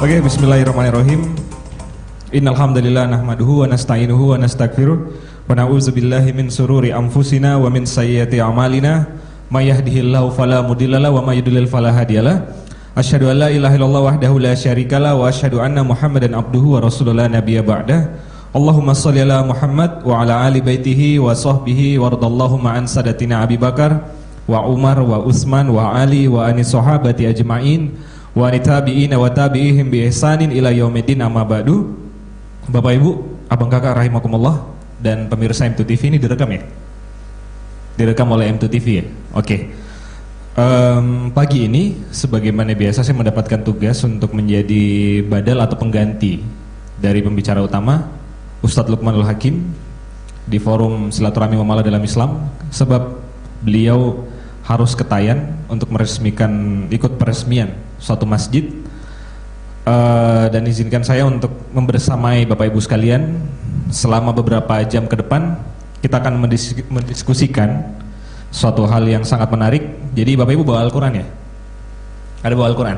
Oke, bismillahirrahmanirrahim. Innal hamdalillah nahmaduhu wa nasta'inuhu wa nastaghfiruh wa na'udzu billahi min sururi anfusina wa min sayyiati a'malina may yahdihillahu fala mudhillalah wa may yudlil fala hadiyalah. Asyhadu an la ilaha illallah wahdahu la syarikalah wa asyhadu anna Muhammadan abduhu wa rasulullah nabiyya ba'dah. Allahumma shalli ala Muhammad wa ala ali baitihi wa sahbihi wardallahu ma'an sadatina Abi Bakar wa Umar wa Utsman wa Ali wa ani sahabati ajma'in wa tabi'ina wa tabi'ihim bi ihsanin ila yaumiddin, amma ba'du. Bapak Ibu, abang kakak rahimakumullah dan pemirsa M2 TV, ini direkam ya? Direkam oleh M2 TV ya? Oke. Pagi ini sebagaimana biasa saya mendapatkan tugas untuk menjadi badal atau pengganti dari pembicara utama Ustadz Luqmanul Hakim di forum silaturahmi mamalah dalam Islam, sebab beliau harus ke Tayan untuk meresmikan, ikut peresmian suatu masjid, dan izinkan saya untuk membersamai Bapak Ibu sekalian selama beberapa jam ke depan. Kita akan mendiskusikan suatu hal yang sangat menarik. Jadi Bapak Ibu bawa Al-Quran ya? Ada bawa Al-Quran?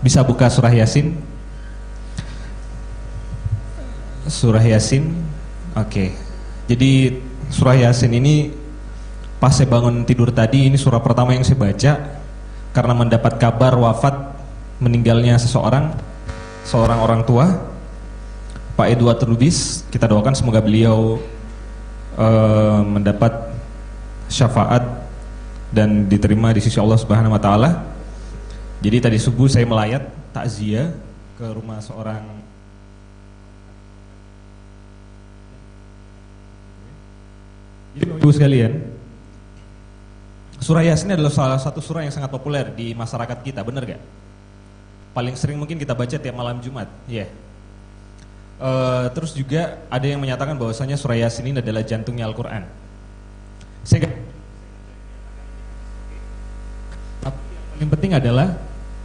Bisa buka surah Yasin? Surah Yasin. Oke. Jadi surah Yasin ini pas saya bangun tidur tadi, ini surah pertama yang saya baca karena mendapat kabar wafat meninggalnya seorang orang tua, Pak Edward Rubis. Kita doakan semoga beliau mendapat syafaat dan diterima di sisi Allah Subhanahu wa taala. Jadi tadi subuh saya melayat takziah ke rumah seorang. Jadi Bapak Ibu sekalian, surah Yasin adalah salah satu surah yang sangat populer di masyarakat kita, benar gak? Paling sering mungkin kita baca tiap malam Jumat, ya. Terus juga ada yang menyatakan bahwasanya surah Yasin ini adalah jantungnya Al-Quran. Yang penting adalah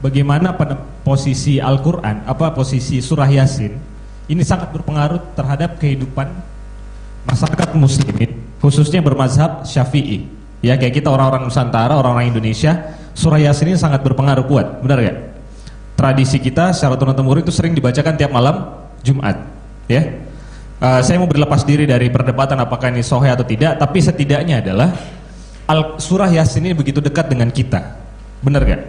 bagaimana pada posisi Al-Quran, posisi surah Yasin ini sangat berpengaruh terhadap kehidupan masyarakat muslimin, khususnya bermazhab Syafi'i. Ya, kayak kita orang-orang Nusantara, orang-orang Indonesia, surah Yasin ini sangat berpengaruh kuat, benar gak? Tradisi kita secara turun-temurun itu sering dibacakan tiap malam Jumat, ya. Saya mau berlepas diri dari perdebatan apakah ini sahih atau tidak, tapi setidaknya adalah surah Yasin ini begitu dekat dengan kita, benar gak?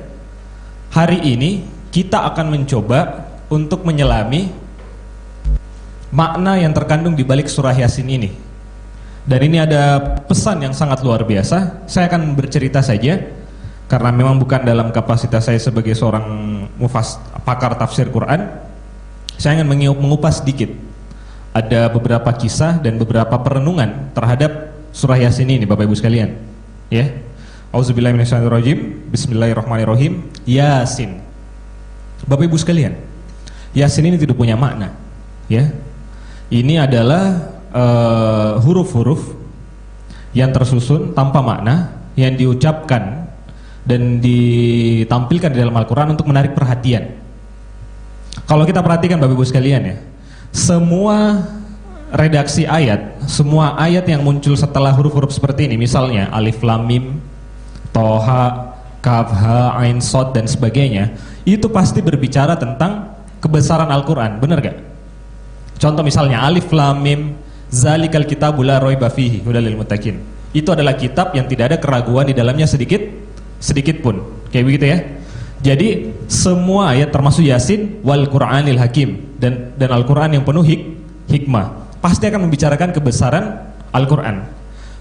Hari ini kita akan mencoba untuk menyelami makna yang terkandung di balik surah Yasin ini. Dan ini ada pesan yang sangat luar biasa. Saya akan bercerita saja karena memang bukan dalam kapasitas saya sebagai seorang pakar tafsir Quran. Saya ingin mengupas sedikit. Ada beberapa kisah dan beberapa perenungan terhadap surah Yasin ini, Bapak Ibu sekalian. Ya. Auzubillahi minasyaitonirrajim. Bismillahirrahmanirrahim. Yasin. Bapak Ibu sekalian, Yasin ini tidak punya makna. Ya. Ini adalah huruf-huruf yang tersusun tanpa makna, yang diucapkan dan ditampilkan di dalam Al-Quran untuk menarik perhatian. Kalau kita perhatikan Bapak Ibu sekalian ya, semua redaksi ayat, semua ayat yang muncul setelah huruf-huruf seperti ini, misalnya Alif Lam Mim, Toha, Kaf, Ha, Ain, Shad dan sebagainya, itu pasti berbicara tentang kebesaran Al-Quran, benar gak? Contoh misalnya Alif Lam Mim, Zalikal kitabu la raiba fihi hudal lil muttaqin. Itu adalah kitab yang tidak ada keraguan di dalamnya sedikit pun. Kayak begitu ya. Jadi semua ayat termasuk Yasin wal Qur'anil Hakim dan Al-Qur'an yang penuh hikmah pasti akan membicarakan kebesaran Al-Qur'an.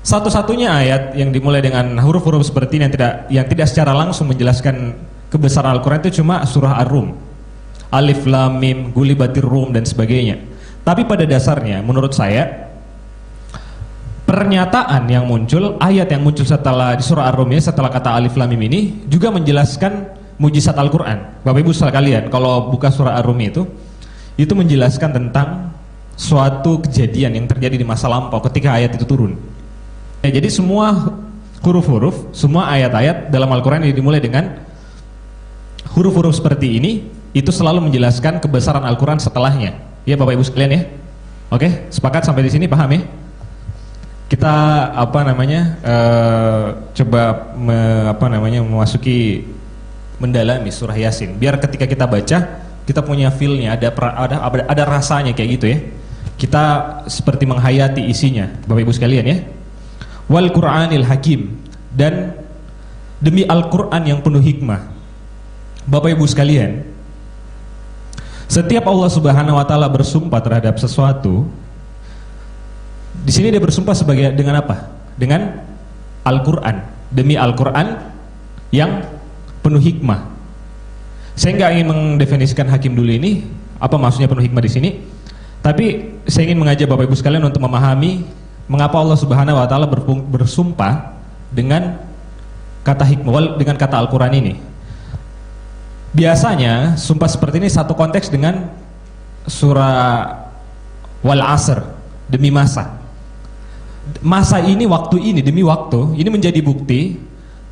Satu-satunya ayat yang dimulai dengan huruf-huruf seperti ini yang tidak secara langsung menjelaskan kebesaran Al-Qur'an itu cuma surah Ar-Rum. Alif Lam Mim, Gulibatir Rum dan sebagainya. Tapi pada dasarnya menurut saya pernyataan yang muncul, ayat yang muncul setelah di surah Ar-Rum ini, setelah kata Alif Lam Mim ini juga menjelaskan mujizat Al-Quran. Bapak Ibu sekalian, kalau buka surah Ar-Rum itu menjelaskan tentang suatu kejadian yang terjadi di masa lampau ketika ayat itu turun. Ya, jadi semua huruf-huruf, semua ayat-ayat dalam Al-Quran yang dimulai dengan huruf-huruf seperti ini, itu selalu menjelaskan kebesaran Al-Quran setelahnya. Ya Bapak Ibu sekalian ya. Oke, sepakat sampai di sini, paham ya? Kita coba memasuki mendalami surah Yasin biar ketika kita baca kita punya feel-nya, ada rasanya kayak gitu ya. Kita seperti menghayati isinya, Bapak Ibu sekalian ya. Wal Qur'anil Hakim, dan demi Al-Qur'an yang penuh hikmah. Bapak Ibu sekalian, setiap Allah Subhanahu wa taala bersumpah terhadap sesuatu, di sini dia bersumpah dengan apa? Dengan Al-Qur'an. Demi Al-Qur'an yang penuh hikmah. Saya nggak ingin mendefinisikan hakim dulu ini, apa maksudnya penuh hikmah di sini. Tapi saya ingin mengajak Bapak Ibu sekalian untuk memahami mengapa Allah Subhanahu wa taala bersumpah dengan kata hikmah, dengan kata Al-Qur'an ini. Biasanya sumpah seperti ini satu konteks dengan surah Wal Asr, demi masa. Masa ini, waktu ini, demi waktu, ini menjadi bukti.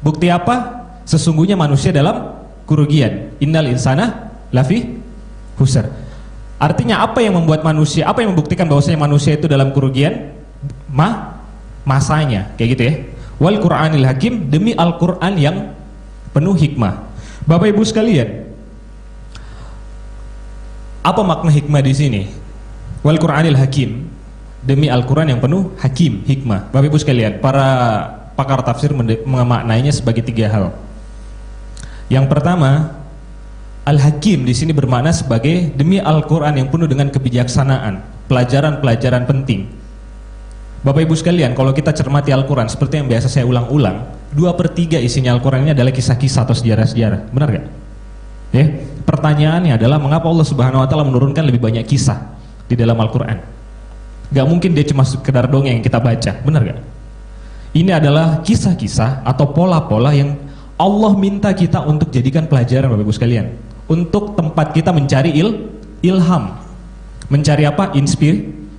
Bukti apa? Sesungguhnya manusia dalam kerugian. Innal insana lafi khusr. Artinya apa yang membuat manusia, apa yang membuktikan bahwasanya manusia itu dalam kerugian? Masanya, kayak gitu ya. Wal Qur'anil Hakim, demi Al-Qur'an yang penuh hikmah. Bapak Ibu sekalian, apa makna hikmah di sini? Wal Qur'anil Hakim, demi Al-Qur'an yang penuh hakim, hikmah. Bapak Ibu sekalian, para pakar tafsir memaknainya sebagai 3 hal. Yang pertama, Al-Hakim di sini bermakna sebagai demi Al-Qur'an yang penuh dengan kebijaksanaan, pelajaran-pelajaran penting. Bapak Ibu sekalian, kalau kita cermati Al-Qur'an seperti yang biasa saya ulang-ulang, 2/3 isinya Al-Qur'an ini adalah kisah-kisah atau sejarah-sejarah. Benar gak? Ya. Pertanyaannya adalah mengapa Allah Subhanahu wa taala menurunkan lebih banyak kisah di dalam Al-Qur'an? Gak mungkin dia cuma sekedar dongeng yang kita baca, benar gak? Ini adalah kisah-kisah atau pola-pola yang Allah minta kita untuk jadikan pelajaran, Bapak Ibu sekalian. Untuk tempat kita mencari ilham, mencari apa?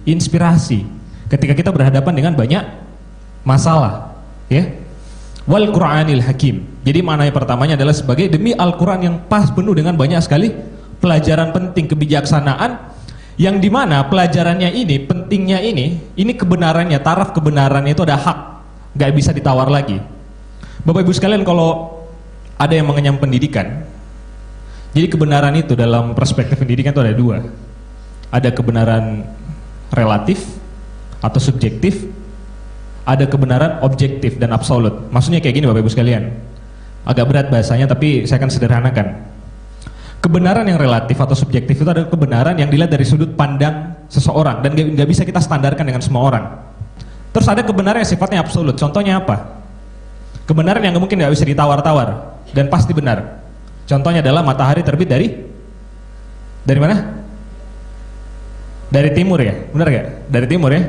Inspirasi ketika kita berhadapan dengan banyak masalah, ya. Wal Qur'anil Hakim. Jadi maknanya pertamanya adalah sebagai demi Al-Qur'an yang pas penuh dengan banyak sekali pelajaran penting, kebijaksanaan, yang dimana pelajarannya ini, pentingnya ini kebenarannya, taraf kebenarannya itu ada hak, nggak bisa ditawar lagi. Bapak Ibu sekalian, kalau ada yang mengenyam pendidikan, jadi kebenaran itu dalam perspektif pendidikan itu ada 2. Ada kebenaran relatif atau subjektif, ada kebenaran objektif dan absolut. Maksudnya kayak gini Bapak Ibu sekalian, agak berat bahasanya tapi saya akan sederhanakan. Kebenaran yang relatif atau subjektif itu adalah kebenaran yang dilihat dari sudut pandang seseorang dan nggak bisa kita standarkan dengan semua orang. Terus ada kebenaran yang sifatnya absolut. Contohnya apa? Kebenaran yang mungkin nggak bisa ditawar-tawar dan pasti benar. Contohnya adalah matahari terbit dari mana? Dari timur ya, benar gak? Dari timur ya.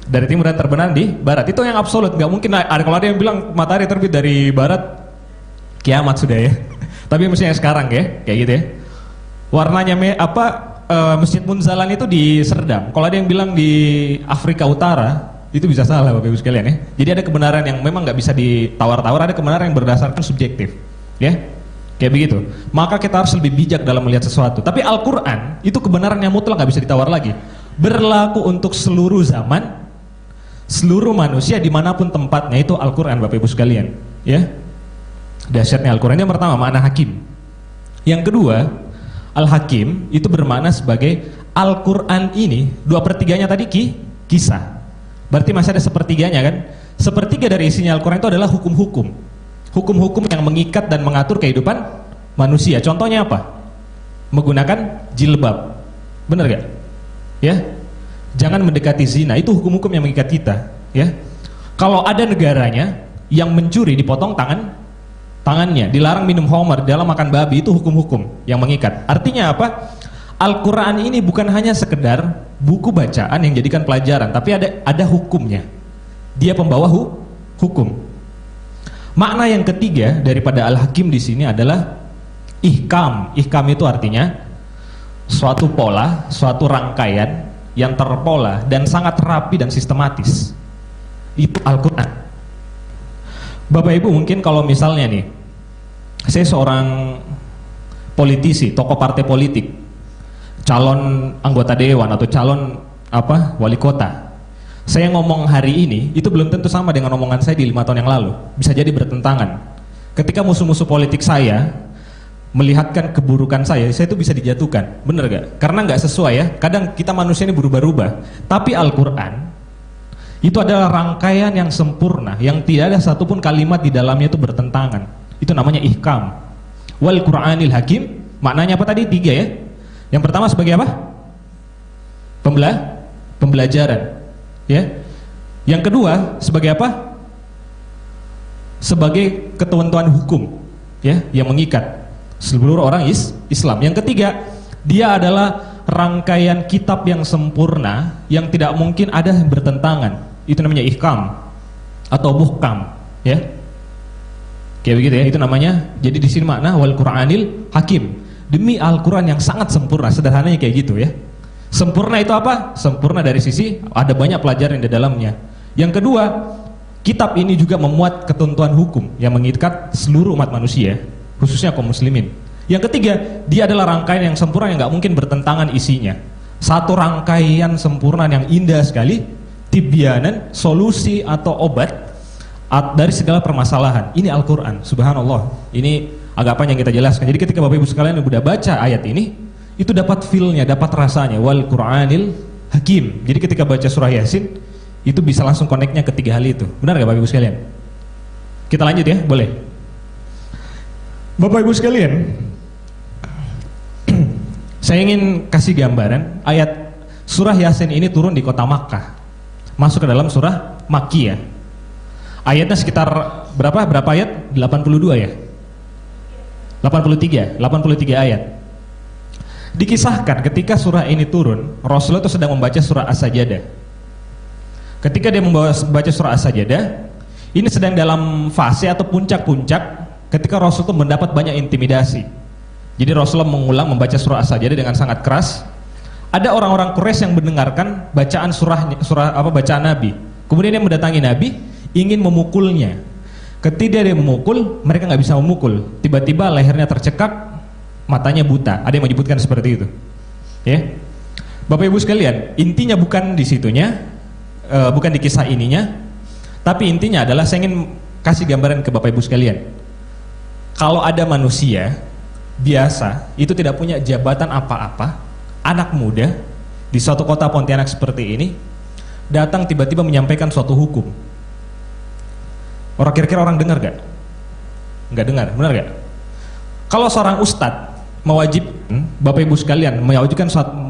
Dari timur dan terbenam di barat. Itu yang absolut. Nggak mungkin kalau ada yang bilang matahari terbit dari barat, kiamat sudah ya. Tapi mestinya sekarang ya, kayak gitu ya. Warnanya Masjid Munzalan itu di Serdang. Kalau ada yang bilang di Afrika Utara, itu bisa salah Bapak Ibu sekalian ya. Jadi ada kebenaran yang memang nggak bisa ditawar-tawar, ada kebenaran yang berdasarkan subjektif, ya. Kayak begitu. Maka kita harus lebih bijak dalam melihat sesuatu. Tapi Al-Qur'an itu kebenaran yang mutlak, nggak bisa ditawar lagi. Berlaku untuk seluruh zaman, seluruh manusia dimanapun tempatnya, itu Al-Qur'an Bapak Ibu sekalian, ya. Dahsyatnya Al-Qur'an. Yang pertama makna hakim. Yang kedua, Al-Hakim itu bermakna sebagai Al-Qur'an ini 2/3-nya tadi kisah. Berarti masih ada sepertiganya kan? Sepertiga dari isinya Al-Qur'an itu adalah hukum-hukum. Hukum-hukum yang mengikat dan mengatur kehidupan manusia. Contohnya apa? Menggunakan jilbab. Benar gak? Ya. Jangan mendekati zina. Itu hukum-hukum yang mengikat kita, ya. Kalau ada negaranya yang mencuri dipotong tangannya, dilarang minum khamar, dalam makan babi, itu hukum-hukum yang mengikat. Artinya apa? Al-Qur'an ini bukan hanya sekedar buku bacaan yang jadikan pelajaran, tapi ada hukumnya. Dia pembawa hukum. Makna yang ketiga daripada Al-Hakim di sini adalah ihkam. Ihkam itu artinya suatu pola, suatu rangkaian yang terpola dan sangat rapi dan sistematis. Itu Al-Qur'an. Bapak Ibu, mungkin kalau misalnya nih, saya seorang politisi, tokoh partai politik, calon anggota dewan atau calon wali kota, saya ngomong hari ini itu belum tentu sama dengan omongan saya di 5 tahun yang lalu. Bisa jadi bertentangan. Ketika musuh-musuh politik saya melihatkan keburukan saya itu bisa dijatuhkan. Bener gak? Karena nggak sesuai ya. Kadang kita manusia ini berubah-ubah. Tapi Al-Quran itu adalah rangkaian yang sempurna, yang tidak ada satupun kalimat di dalamnya itu bertentangan. Itu namanya ihkam. Wal Qur'anil Hakim. Maknanya apa tadi? 3 ya. Yang pertama sebagai apa? Pembelajaran. Ya. Yang kedua sebagai apa? Sebagai ketentuan hukum, ya, yang mengikat seluruh orang Islam. Yang ketiga, dia adalah rangkaian kitab yang sempurna yang tidak mungkin ada yang bertentangan. Itu namanya ihkam atau muhkam, ya. Kayak begitu ya, itu namanya. Jadi di sini makna wal Qur'anil Hakim. Demi Al-Qur'an yang sangat sempurna, sederhananya kayak gitu ya. Sempurna itu apa? Sempurna dari sisi ada banyak pelajaran di dalamnya. Yang kedua, kitab ini juga memuat ketentuan hukum yang mengikat seluruh umat manusia, khususnya kaum muslimin. Yang ketiga, dia adalah rangkaian yang sempurna yang nggak mungkin bertentangan isinya. Satu rangkaian sempurna yang indah sekali, tibyanan, solusi atau obat dari segala permasalahan. Ini Al-Quran, subhanallah. Ini agak panjang kita jelaskan. Jadi ketika Bapak Ibu sekalian sudah baca ayat ini, itu dapat feel-nya, dapat rasanya. Wal Qur'anil Hakim. Jadi ketika baca surah Yasin, itu bisa langsung connect-nya ke 3 hal itu. Benar gak Bapak Ibu sekalian? Kita lanjut ya, boleh? Bapak Ibu sekalian, saya ingin kasih gambaran ayat surah Yasin ini turun di kota Makkah, masuk ke dalam surah Makkiyah. Ayatnya sekitar berapa ayat? 82 ya? 83 ayat. Dikisahkan ketika surah ini turun, Rasulullah itu sedang membaca surah As-Sajdah. Ketika dia membaca surah As-Sajdah, ini sedang dalam fase atau puncak-puncak ketika Rasul itu mendapat banyak intimidasi. Jadi Rasulullah mengulang membaca surah As-Sajdah dengan sangat keras. Ada orang-orang Quraisy yang mendengarkan bacaan bacaan Nabi. Kemudian dia mendatangi Nabi, ingin memukulnya. Ketika dia memukul, mereka nggak bisa memukul. Tiba-tiba lehernya tercekak, matanya buta. Ada yang menyebutkan seperti itu. Ya, Bapak Ibu sekalian, intinya bukan di situnya, bukan di kisah ininya, tapi intinya adalah saya ingin kasih gambaran ke Bapak Ibu sekalian. Kalau ada manusia biasa, itu tidak punya jabatan apa-apa, anak muda di suatu kota Pontianak seperti ini, datang tiba-tiba menyampaikan suatu hukum. Kira-kira orang dengar gak? Nggak dengar, benar gak? Kalau seorang ustadz mewajibkan Bapak Ibu sekalian, mewajibkan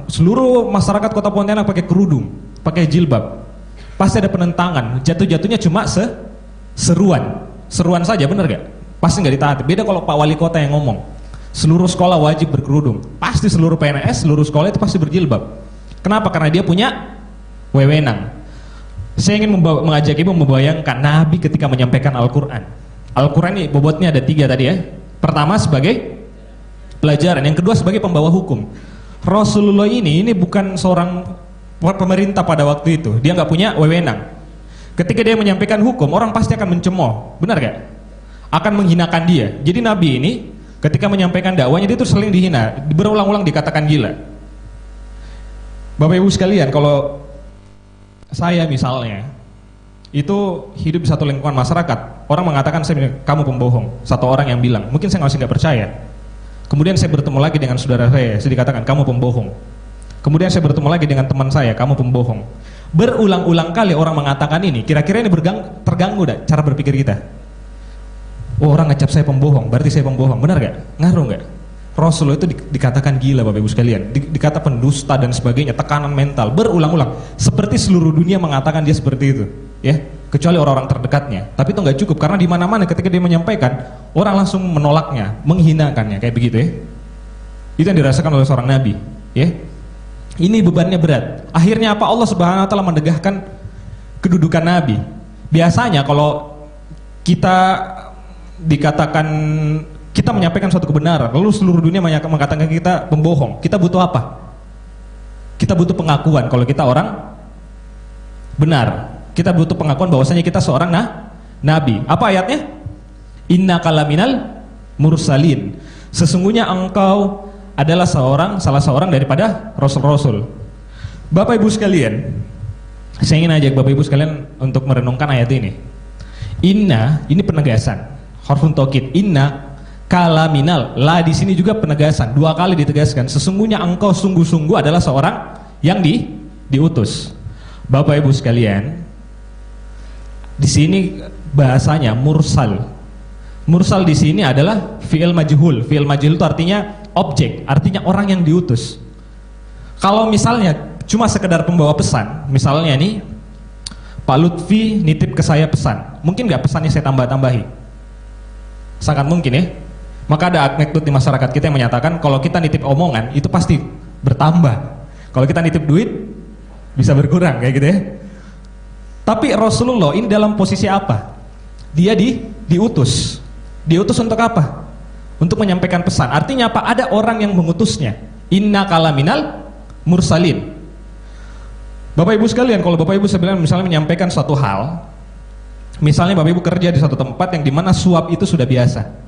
seluruh masyarakat kota Pontianak pakai kerudung, pakai jilbab, pasti ada penentangan. Jatuh-jatuhnya cuma seruan saja, benar gak? Pasti nggak ditaati. Beda kalau Pak Wali Kota yang ngomong, seluruh sekolah wajib berkerudung, pasti seluruh PNS, seluruh sekolah itu pasti berjilbab. Kenapa? Karena dia punya wewenang. Saya ingin mengajak Ibu membayangkan Nabi ketika menyampaikan Al-Quran. Al-Quran ini bobotnya ada 3 tadi ya. Pertama sebagai pelajaran, yang kedua sebagai pembawa hukum. Rasulullah ini bukan seorang pemerintah pada waktu itu. Dia nggak punya wewenang. Ketika dia menyampaikan hukum, orang pasti akan mencemooh, benar gak? Akan menghinakan dia. Jadi Nabi ini ketika menyampaikan dakwanya, dia itu sering dihina, berulang-ulang dikatakan gila. Bapak Ibu sekalian, kalau saya misalnya itu hidup di satu lingkungan masyarakat, orang mengatakan kamu pembohong, satu orang yang bilang, mungkin saya masih nggak percaya. Kemudian saya bertemu lagi dengan saudara saya dikatakan kamu pembohong. Kemudian saya bertemu lagi dengan teman saya, kamu pembohong. Berulang-ulang kali orang mengatakan ini, kira-kira ini terganggu gak cara berpikir kita? Oh, orang ngecap saya pembohong, berarti saya pembohong, benar gak? Ngaruh gak? Rasulullah itu dikatakan gila Bapak Ibu sekalian, dikata pendusta dan sebagainya, tekanan mental, berulang-ulang. Seperti seluruh dunia mengatakan dia seperti itu, ya, kecuali orang-orang terdekatnya. Tapi itu nggak cukup, karena di mana-mana ketika dia menyampaikan, orang langsung menolaknya, menghinakannya, kayak begitu ya. Itu yang dirasakan oleh seorang Nabi, ya. Ini bebannya berat. Akhirnya apa? Allah Subhanahu Wa Taala mendegahkan kedudukan Nabi. Biasanya kalau kita dikatakan kita menyampaikan suatu kebenaran, lalu seluruh dunia mengatakan kita pembohong, kita butuh apa? Kita butuh pengakuan kalau kita orang benar. Kita butuh pengakuan bahwasanya kita seorang nabi. Apa ayatnya? Innaka laminal mursalin. Sesungguhnya engkau adalah salah seorang daripada rasul-rasul. Bapak Ibu sekalian, saya ingin ajak Bapak Ibu sekalian untuk merenungkan ayat ini. Inna, ini penegasan, harfun taukid. Inna kalaminal. La di sini juga penegasan, dua kali ditegaskan. Sesungguhnya engkau sungguh-sungguh adalah seorang yang diutus. Bapak Ibu sekalian, di sini bahasanya mursal. Mursal di sini adalah fi'il majhul. Fi'il majhul itu artinya objek, artinya orang yang diutus. Kalau misalnya cuma sekedar pembawa pesan, misalnya nih Pak Lutfi nitip ke saya pesan, mungkin nggak pesannya saya tambah-tambahi? Sangat mungkin ya. Maka ada anekdot di masyarakat kita yang menyatakan kalau kita nitip omongan itu pasti bertambah. Kalau kita nitip duit bisa berkurang kayak gitu ya. Tapi Rasulullah ini dalam posisi apa? Dia diutus. Diutus untuk apa? Untuk menyampaikan pesan. Artinya apa? Ada orang yang mengutusnya. Inna kalaminal mursalin. Bapak Ibu sekalian, kalau Bapak Ibu sekalian misalnya menyampaikan suatu hal, misalnya Bapak Ibu kerja di suatu tempat yang dimana suap itu sudah biasa.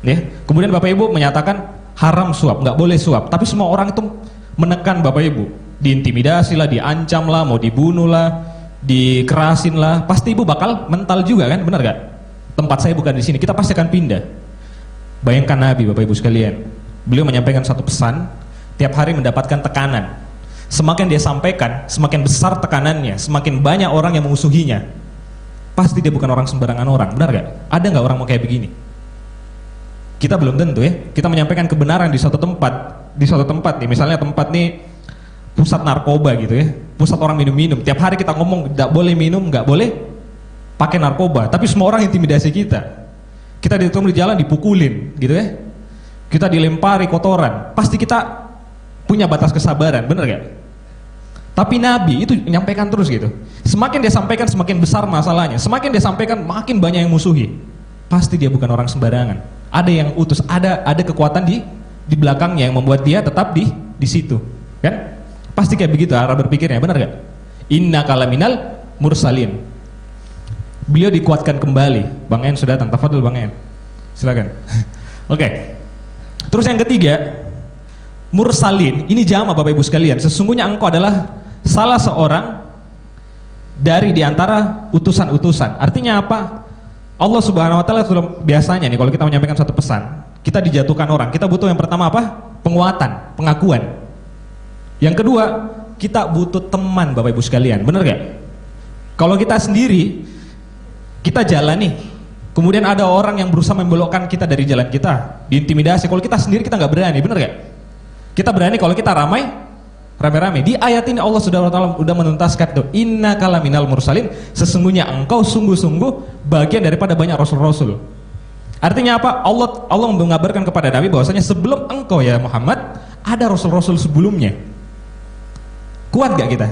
Ya, kemudian Bapak Ibu menyatakan haram suap, nggak boleh suap, tapi semua orang itu menekan Bapak Ibu, diintimidasi lah, diancam lah, mau dibunuh lah, dikerasin lah, pasti Ibu bakal mental juga kan, benar gak? Tempat saya bukan di sini, kita pasti akan pindah. Bayangkan Nabi, Bapak Ibu sekalian, beliau menyampaikan satu pesan, tiap hari mendapatkan tekanan. Semakin dia sampaikan, semakin besar tekanannya, semakin banyak orang yang mengusuhinya. Pasti dia bukan orang sembarangan orang, benar gak? Ada nggak orang mau kayak begini? Kita belum tentu ya. Kita menyampaikan kebenaran di suatu tempat nih, misalnya tempat nih pusat narkoba gitu ya, pusat orang minum-minum. Tiap hari kita ngomong nggak boleh minum, nggak boleh pakai narkoba, tapi semua orang intimidasi kita. Kita ditemu di jalan dipukulin gitu ya, kita dilempari kotoran. Pasti kita punya batas kesabaran, bener gak? Tapi Nabi itu menyampaikan terus gitu. Semakin dia sampaikan semakin besar masalahnya, semakin dia sampaikan makin banyak yang musuhi. Pasti dia bukan orang sembarangan. Ada yang utus, ada kekuatan di belakangnya yang membuat dia tetap di situ, kan? Pasti kayak begitu arah berpikirnya, benar gak? Inna kalaminal mursalin. Beliau dikuatkan kembali. Bang En sudah datang, tafadhol Bang En. Silakan. Oke. Terus yang ketiga, mursalin, ini jamaah Bapak Ibu sekalian. Sesungguhnya engkau adalah salah seorang dari diantara utusan-utusan. Artinya apa? Allah Subhanahu Wa Taala biasanya nih kalau kita menyampaikan satu pesan, kita dijatuhkan orang, kita butuh yang pertama apa? Penguatan, pengakuan. Yang kedua, kita butuh teman Bapak Ibu sekalian, bener gak? Kalau kita sendiri, kita jalan nih, kemudian ada orang yang berusaha membelokkan kita dari jalan kita, diintimidasi. Kalau kita sendiri kita nggak berani, bener gak? Kita berani kalau kita rame-rame. Di ayat ini Allah sudah menuntaskan tuh, inna kalaminal mursalin, sesungguhnya engkau sungguh-sungguh bagian daripada banyak rasul-rasul. Artinya apa? Allah mengabarkan kepada Nabi bahwasanya sebelum engkau ya Muhammad ada rasul-rasul sebelumnya. Kuat gak kita?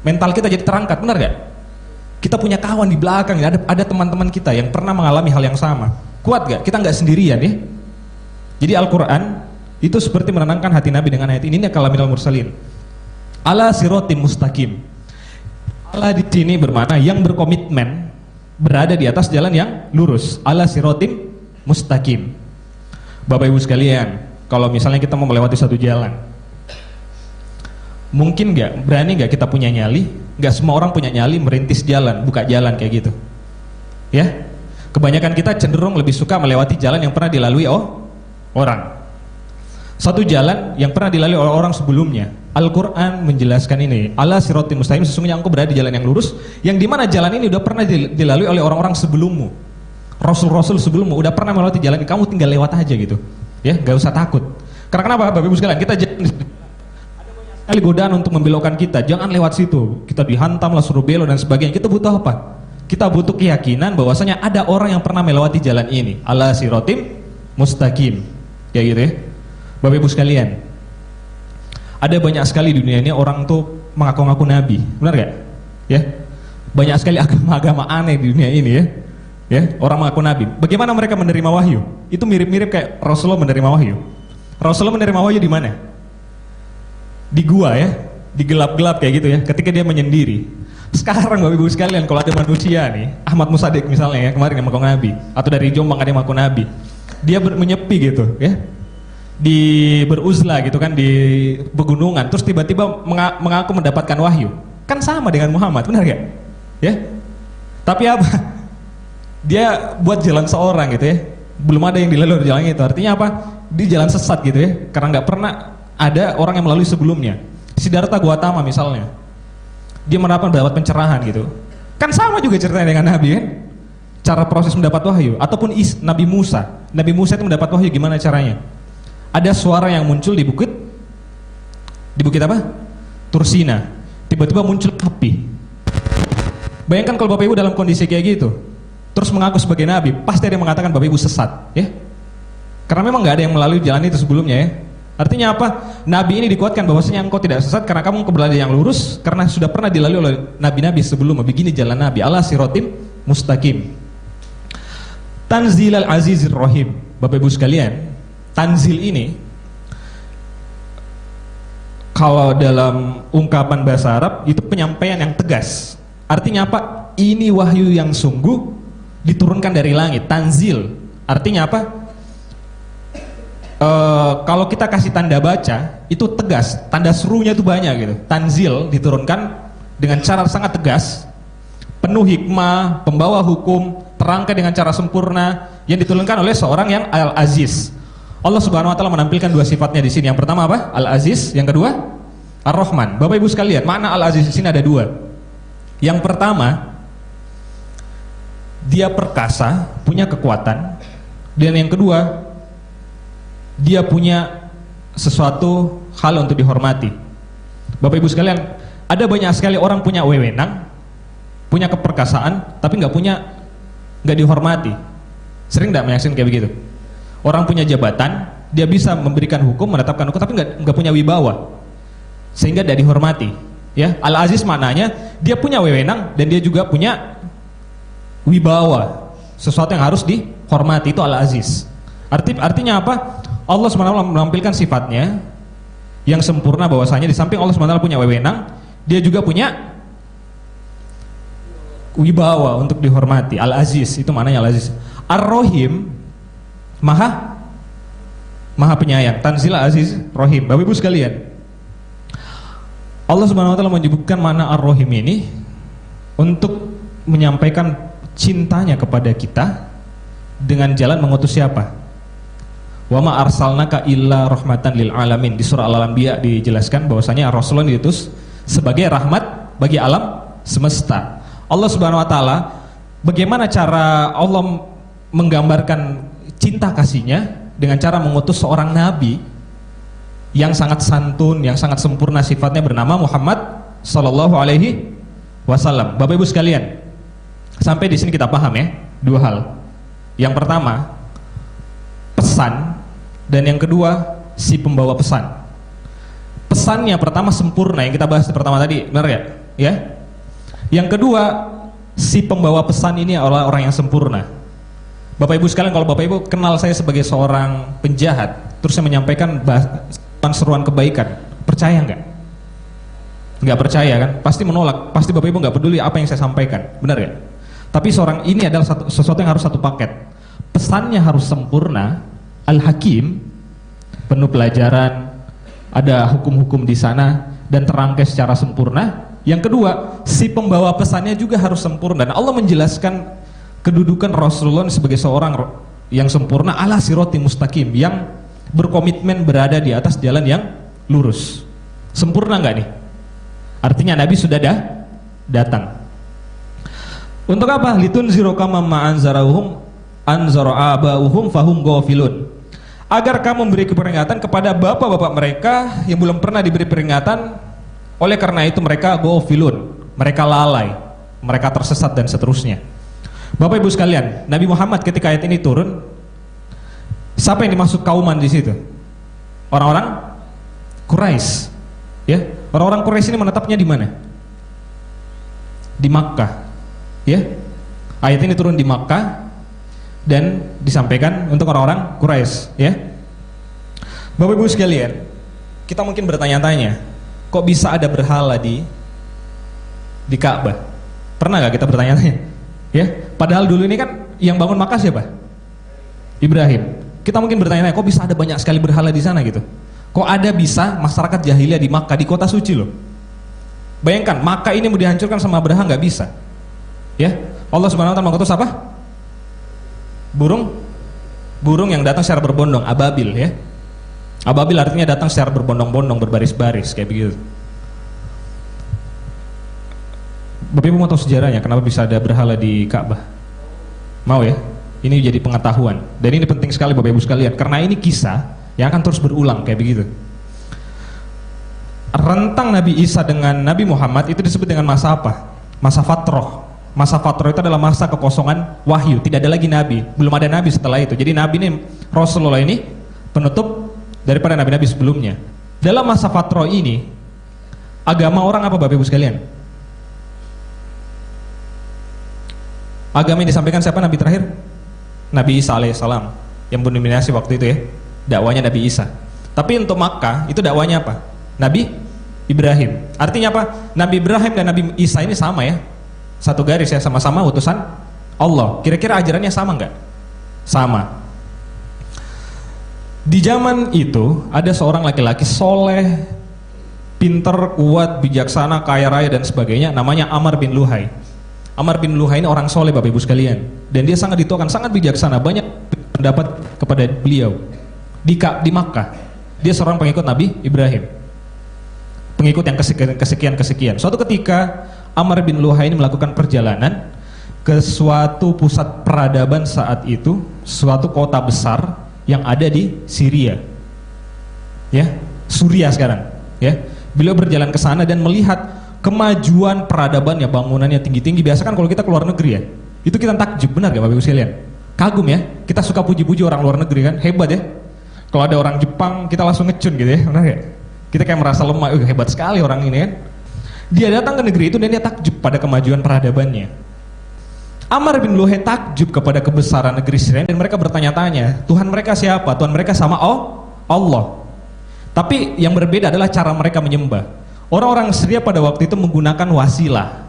Mental kita jadi terangkat, benar gak? Kita punya kawan di belakang, ada teman-teman kita yang pernah mengalami hal yang sama. Kuat gak? Kita nggak sendirian ya. Jadi Al-Quran itu seperti menenangkan hati Nabi dengan ayat ini kalaminal mursalin. Ala sirotim mustaqim. Ala di sini bermakna yang berkomitmen berada di atas jalan yang lurus. Ala sirotim mustaqim. Bapak Ibu sekalian, kalau misalnya kita mau melewati satu jalan, mungkin nggak, berani nggak kita punya nyali? Nggak semua orang punya nyali merintis jalan, buka jalan kayak gitu. Ya, kebanyakan kita cenderung lebih suka melewati jalan yang pernah dilalui orang. Satu jalan yang pernah dilalui oleh orang sebelumnya. Al-Quran menjelaskan ini. Ala siratim mustaqim, sesungguhnya engkau berada di jalan yang lurus, yang dimana jalan ini udah pernah dilalui oleh orang-orang sebelummu. Rasul-rasul sebelummu udah pernah melewati jalan ini, kamu tinggal lewat aja gitu. Ya, gak usah takut. Karena kenapa Bapak Ibu sekalian? Kita ada banyak sekali godaan untuk membelokkan kita. Jangan lewat situ. Kita dihantam lah, suruh belok dan sebagainya. Kita butuh apa? Kita butuh keyakinan bahwasanya ada orang yang pernah melewati jalan ini. Ala siratim mustaqim. Ya gitu ya. Bapak Ibu sekalian, ada banyak sekali di dunia ini orang tuh mengaku-ngaku nabi, benar gak? Ya, banyak sekali agama-agama aneh di dunia ini ya. Ya, orang mengaku nabi. Bagaimana mereka menerima wahyu? Itu mirip-mirip kayak Rasulullah menerima wahyu. Rasulullah menerima wahyu di mana? Di gua ya, di gelap-gelap kayak gitu ya. Ketika dia menyendiri. Sekarang Bapak Ibu sekalian, kalau ada manusia nih, Ahmad Musadik misalnya ya, kemarin yang mengaku nabi, atau dari Jombang ada yang mengaku nabi, dia menyepi gitu ya. Beruzlah gitu kan di pegunungan, terus tiba-tiba mengaku mendapatkan wahyu, kan sama dengan Muhammad, benar gak? Ya, tapi apa? Dia buat jalan seorang gitu ya, belum ada yang dilalui jalan itu. Artinya apa? Di jalan sesat gitu ya, karena nggak pernah ada orang yang melalui sebelumnya. Siddhartha Gautama misalnya, dia mendapat pencerahan gitu. Kan sama juga ceritanya dengan Nabi kan? Cara proses mendapat wahyu. Ataupun Nabi Musa. Nabi Musa itu mendapat wahyu gimana caranya? Ada suara yang muncul di bukit apa? Tursina. Tiba-tiba muncul api. Bayangkan kalau Bapak Ibu dalam kondisi kayak gitu, terus mengaku sebagai Nabi, pasti ada yang mengatakan Bapak Ibu sesat, ya? Karena memang nggak ada yang melalui jalan itu sebelumnya, ya. Artinya apa? Nabi ini dikuatkan bahwasanya engkau tidak sesat karena kamu berada yang lurus, karena sudah pernah dilalui oleh nabi-nabi sebelumnya. Begini jalan Nabi, ala siratim mustaqim. Tanzil al-azizir rahim. Bapak Ibu sekalian, tanzil ini kalau dalam ungkapan bahasa Arab itu penyampaian yang tegas. Artinya apa? Ini wahyu yang sungguh diturunkan dari langit. Tanzil artinya apa? Kalau kita kasih tanda baca itu tegas, tanda serunya itu banyak gitu. Tanzil diturunkan dengan cara sangat tegas, penuh hikmah, pembawa hukum, terangkan dengan cara sempurna, yang diturunkan oleh seorang yang Al-Aziz. Allah Subhanahu wa taala menampilkan dua sifatnya di sini. Yang pertama apa? Al-Aziz, yang kedua Ar-Rahman. Bapak Ibu sekalian, makna Al-Aziz di sini ada dua. Yang pertama, dia perkasa, punya kekuatan, dan yang kedua, dia punya sesuatu hal untuk dihormati. Bapak Ibu sekalian, ada banyak sekali orang punya wewenang, punya keperkasaan, tapi nggak dihormati. Sering nggak menyaksikan kayak begitu? Orang punya jabatan, dia bisa memberikan hukum, menetapkan hukum, tapi nggak punya wibawa, sehingga tidak dihormati. Ya, Al-Aziz maknanya dia punya wewenang dan dia juga punya wibawa, sesuatu yang harus dihormati, itu Al-Aziz. Artinya apa? Allah SWT menampilkan sifatnya yang sempurna, bahwasanya di samping Allah SWT punya wewenang, dia juga punya wibawa untuk dihormati. Al-Aziz itu maknanya Al-Aziz. Ar-Rahim, maha penyayang. Tanzil Aziz Rahim. Bapak Ibu sekalian, Allah Subhanahu wa taala menyebutkan makna Ar-Rahim ini untuk menyampaikan cintanya kepada kita dengan jalan mengutus siapa? Wa ma arsalnaka illa rahmatan lil alamin. Di surah Al-Anbiya dijelaskan bahwasanya Rasulullah diutus sebagai rahmat bagi alam semesta. Allah Subhanahu wa taala, bagaimana cara Allah menggambarkan cinta kasihnya dengan cara mengutus seorang nabi yang sangat santun, yang sangat sempurna sifatnya, bernama Muhammad sallallahu alaihi wasallam. Bapak Ibu sekalian, sampai di sini kita paham ya, dua hal. Yang pertama, pesan, dan yang kedua, si pembawa pesan. Pesannya pertama sempurna, yang kita bahas pertama tadi, benar ya? Ya. Yang kedua, si pembawa pesan ini adalah orang yang sempurna. Bapak Ibu sekalian, kalau Bapak Ibu kenal saya sebagai seorang penjahat, terus saya menyampaikan seruan kebaikan, percaya nggak? Nggak percaya kan? Pasti menolak. Pasti Bapak Ibu nggak peduli apa yang saya sampaikan, benar ya? Tapi seorang ini adalah sesuatu yang harus satu paket. Pesannya harus sempurna, Al-Hakim, penuh pelajaran, ada hukum-hukum di sana dan terangkai secara sempurna. Yang kedua, si pembawa pesannya juga harus sempurna. Dan Allah menjelaskan kedudukan Rasulullah sebagai seorang yang sempurna, ala siroti mustaqim, yang berkomitmen berada di atas jalan yang lurus. Sempurna nggak nih? Artinya Nabi sudah datang. Untuk apa? Litunziru kama ma'anzarahum anzara aba'uhum fahum ghafilun. Agar kamu memberi peringatan kepada bapak-bapak mereka yang belum pernah diberi peringatan, oleh karena itu mereka ghafilun, mereka lalai, mereka tersesat dan seterusnya. Bapak Ibu sekalian, Nabi Muhammad ketika ayat ini turun, siapa yang dimaksud kauman di situ? Orang-orang Quraisy, ya. Orang-orang Quraisy ini menetapnya di mana? Di Makkah, ya. Ayat ini turun di Makkah dan disampaikan untuk orang-orang Quraisy, ya. Bapak Ibu sekalian, kita mungkin bertanya-tanya, kok bisa ada berhala di Ka'bah? Pernah nggak kita bertanya-tanya? Ya, padahal dulu ini kan yang bangun Makkah siapa? Ibrahim. Kita mungkin bertanya-tanya, kok bisa ada banyak sekali berhala di sana gitu? Kok ada bisa masyarakat jahiliyah di Makkah, di kota suci loh? Bayangkan, Makkah ini mau dihancurkan sama Abraha, nggak bisa. Ya, Allah Subhanahu wa taala mengutus apa? Burung burung yang datang secara berbondong, ababil ya. Ababil artinya datang secara berbondong-bondong, berbaris-baris kayak begitu. Bapak Ibu mau tahu sejarahnya kenapa bisa ada berhala di Ka'bah? Mau ya? Ini jadi pengetahuan. Dan ini penting sekali Bapak Ibu sekalian, karena ini kisah yang akan terus berulang kayak begitu. Rentang Nabi Isa dengan Nabi Muhammad itu disebut dengan masa apa? Masa fatroh. Masa fatroh itu adalah masa kekosongan wahyu. Tidak ada lagi nabi, belum ada nabi setelah itu. Jadi nabi ini, Rasulullah ini penutup daripada nabi-nabi sebelumnya. Dalam masa fatroh ini, agama orang apa Bapak Ibu sekalian? Agama yang disampaikan siapa nabi terakhir? Nabi Isa alaihissalam, yang mendominasi waktu itu ya. Dakwanya Nabi Isa. Tapi untuk Makkah itu dakwanya apa? Nabi Ibrahim. Artinya apa? Nabi Ibrahim dan Nabi Isa ini sama ya, satu garis ya, sama-sama utusan Allah. Kira-kira ajarannya sama nggak? Sama. Di zaman itu ada seorang laki-laki soleh, pinter, kuat, bijaksana, kaya raya dan sebagainya, namanya Amr bin Luhai. Amr bin Luhai ini orang soleh Bapak Ibu sekalian, dan dia sangat dituakan, sangat bijaksana, banyak pendapat kepada beliau di Makkah. Dia seorang pengikut Nabi Ibrahim, pengikut yang kesekian. Suatu ketika Amr bin Luhai ini melakukan perjalanan ke suatu pusat peradaban saat itu, suatu kota besar yang ada di Syria, ya, Suriah sekarang, ya. Beliau berjalan ke sana dan melihat kemajuan peradabannya, bangunannya tinggi-tinggi. Biasa kan kalau kita keluar negeri ya, itu kita takjub, benar gak Bapak Ibu sekalian? Kagum ya, kita suka puji-puji orang luar negeri kan, hebat ya. Kalau ada orang Jepang kita langsung ngecun gitu ya, benar gak? Kita kayak merasa lemah, hebat sekali orang ini kan. Dia datang ke negeri itu dan dia takjub pada kemajuan peradabannya. Amr bin Luhai takjub kepada kebesaran negeri Syria, dan mereka bertanya-tanya, Tuhan mereka siapa? Tuhan mereka sama Allah. Tapi yang berbeda adalah cara mereka menyembah. Orang-orang Syria pada waktu itu menggunakan wasilah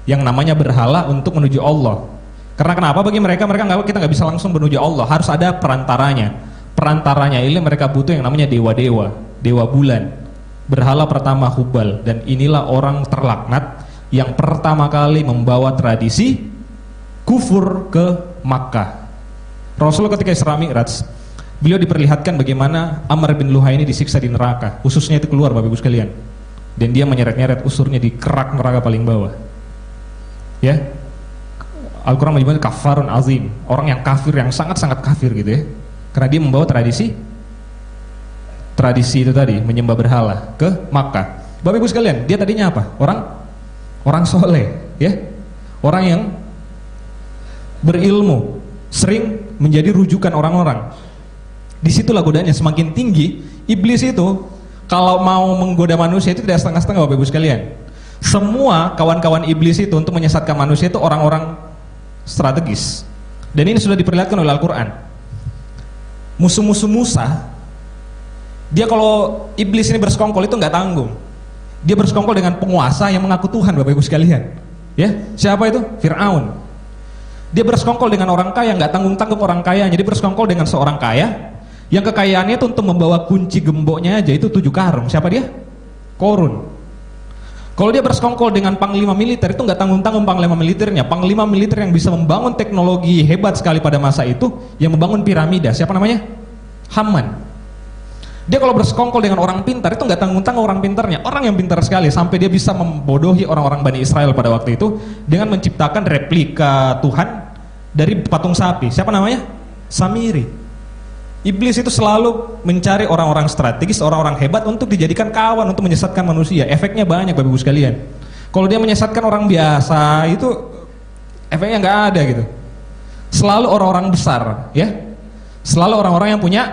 yang namanya berhala untuk menuju Allah. Karena kenapa? Bagi mereka kita nggak bisa langsung menuju Allah, harus ada perantaranya. Perantaranya ini mereka butuh yang namanya dewa-dewa, dewa bulan. Berhala pertama Hubal, dan inilah orang terlaknat yang pertama kali membawa tradisi kufur ke Makkah. Rasulullah ketika Isra Mi'raj, beliau diperlihatkan bagaimana Amr bin Luhai ini disiksa di neraka, ususnya itu keluar Bapak Ibu sekalian, dan dia menyeret-nyeret usurnya di kerak neraka paling bawah. Ya, Al-Quran menyebutnya kafarun azim, orang yang kafir, yang sangat-sangat kafir gitu ya, karena dia membawa tradisi itu tadi, menyembah berhala ke Makkah. Bapak Ibu sekalian, dia tadinya apa? Orang soleh, ya, orang yang berilmu, sering menjadi rujukan orang-orang. Disitulah godaannya semakin tinggi. Iblis itu kalau mau menggoda manusia itu tidak setengah-setengah Bapak Ibu sekalian. Semua kawan-kawan iblis itu untuk menyesatkan manusia itu orang-orang strategis. Dan ini sudah diperlihatkan oleh Al-Quran. Musuh-musuh Musa, dia kalau iblis ini bersekongkol itu nggak tanggung. Dia bersekongkol dengan penguasa yang mengaku Tuhan Bapak Ibu sekalian. Ya, siapa itu? Fir'aun. Dia bersekongkol dengan orang kaya, nggak tanggung-tanggung orang kaya. Jadi bersekongkol dengan seorang kaya yang kekayaannya itu untuk membawa kunci gemboknya aja itu 7 karung. Siapa dia? Korun. Kalau dia bersekongkol dengan panglima militer itu nggak tanggung-tanggung panglima militernya. Panglima militer yang bisa membangun teknologi hebat sekali pada masa itu, yang membangun piramida. Siapa namanya? Haman. Dia kalau bersekongkol dengan orang pintar itu nggak tanggung-tanggung orang pintarnya, orang yang pintar sekali sampai dia bisa membodohi orang-orang Bani Israel pada waktu itu dengan menciptakan replika Tuhan dari patung sapi. Siapa namanya? Samiri. Iblis itu selalu mencari orang-orang strategis, orang-orang hebat untuk dijadikan kawan untuk menyesatkan manusia. Efeknya banyak Bapak Ibu sekalian. Kalau dia menyesatkan orang biasa itu efeknya nggak ada gitu. Selalu orang-orang besar, ya. Selalu orang-orang yang punya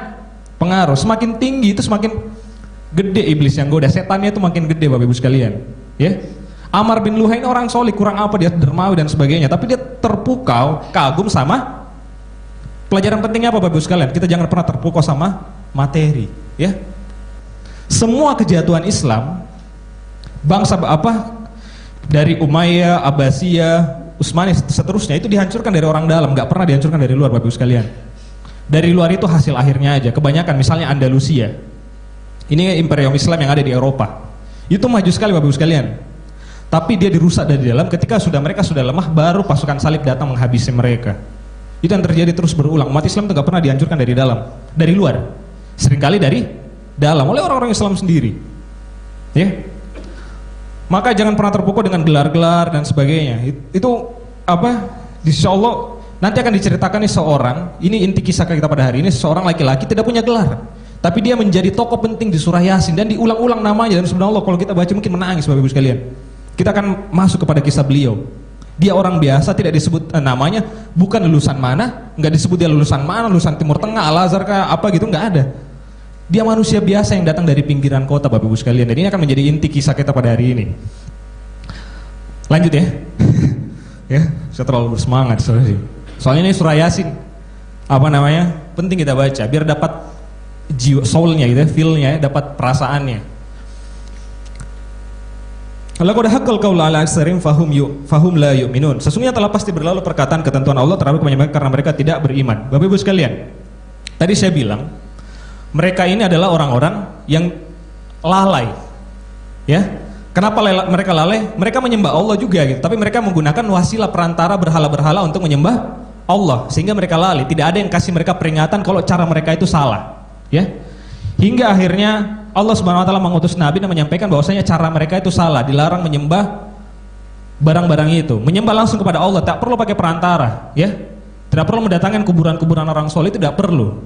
pengaruh. Semakin tinggi itu semakin gede iblis yang goda, setannya itu makin gede Bapak Ibu sekalian, ya. Amr bin Luhai ini orang soleh, kurang apa dia dermawi dan sebagainya, tapi dia terpukau, kagum sama pelajaran pentingnya apa Bapak Ibu sekalian? Kita jangan pernah terpukau sama materi, ya. Semua kejatuhan Islam, bangsa apa dari Umayyah, Abbasiyah, Utsmani seterusnya itu dihancurkan dari orang dalam, nggak pernah dihancurkan dari luar Bapak Ibu sekalian. Dari luar itu hasil akhirnya aja. Kebanyakan misalnya Andalusia, ini imperium Islam yang ada di Eropa, itu maju sekali Bapak Ibu sekalian. Tapi dia dirusak dari dalam. Ketika mereka sudah lemah, baru pasukan salib datang menghabisi mereka. Itu yang terjadi terus berulang. Umat Islam itu nggak pernah dihancurkan dari dalam, dari luar, seringkali dari dalam oleh orang-orang Islam sendiri. Ya, maka jangan pernah terpukau dengan gelar-gelar dan sebagainya. Itu apa? Insya Allah nanti akan diceritakan nih seorang, ini inti kisah kita pada hari ini, seorang laki-laki tidak punya gelar, tapi dia menjadi tokoh penting di surah Yasin dan diulang-ulang namanya. Dan subhanallah kalau kita baca mungkin menangis Bapak Ibu sekalian. Kita akan masuk kepada kisah beliau. Dia orang biasa, tidak disebut namanya, bukan lulusan mana, nggak disebut dia lulusan mana, lulusan Timur Tengah, Al-Azhar kah, apa gitu, nggak ada. Dia manusia biasa yang datang dari pinggiran kota Bapak Ibu sekalian. Dan ini akan menjadi inti kisah kita pada hari ini. Lanjut ya. Ya, saya terlalu bersemangat soalnya ini surah Yasin. Apa namanya? Penting kita baca biar dapat jiwa, soulnya gitu, feel-nya, dapat perasaannya. Laqad haqqal qawlu ala aktsarin fahum la yu'minun. Sesungguhnya telah pasti berlalu perkataan ketentuan Allah terhadap kebanyakan mereka karena mereka tidak beriman. Bapak Ibu sekalian, tadi saya bilang mereka ini adalah orang-orang yang lalai. Ya. Kenapa mereka lalai? Mereka menyembah Allah juga gitu, tapi mereka menggunakan wasilah perantara berhala-berhala untuk menyembah Allah, sehingga mereka lalai. Tidak ada yang kasih mereka peringatan kalau cara mereka itu salah. Ya. Hingga akhirnya Allah Subhanahu wa taala mengutus nabi dan menyampaikan bahwasanya cara mereka itu salah, dilarang menyembah barang-barang itu. Menyembah langsung kepada Allah, tak perlu pakai perantara, ya. Tidak perlu mendatangkan kuburan-kuburan orang soleh, tidak perlu.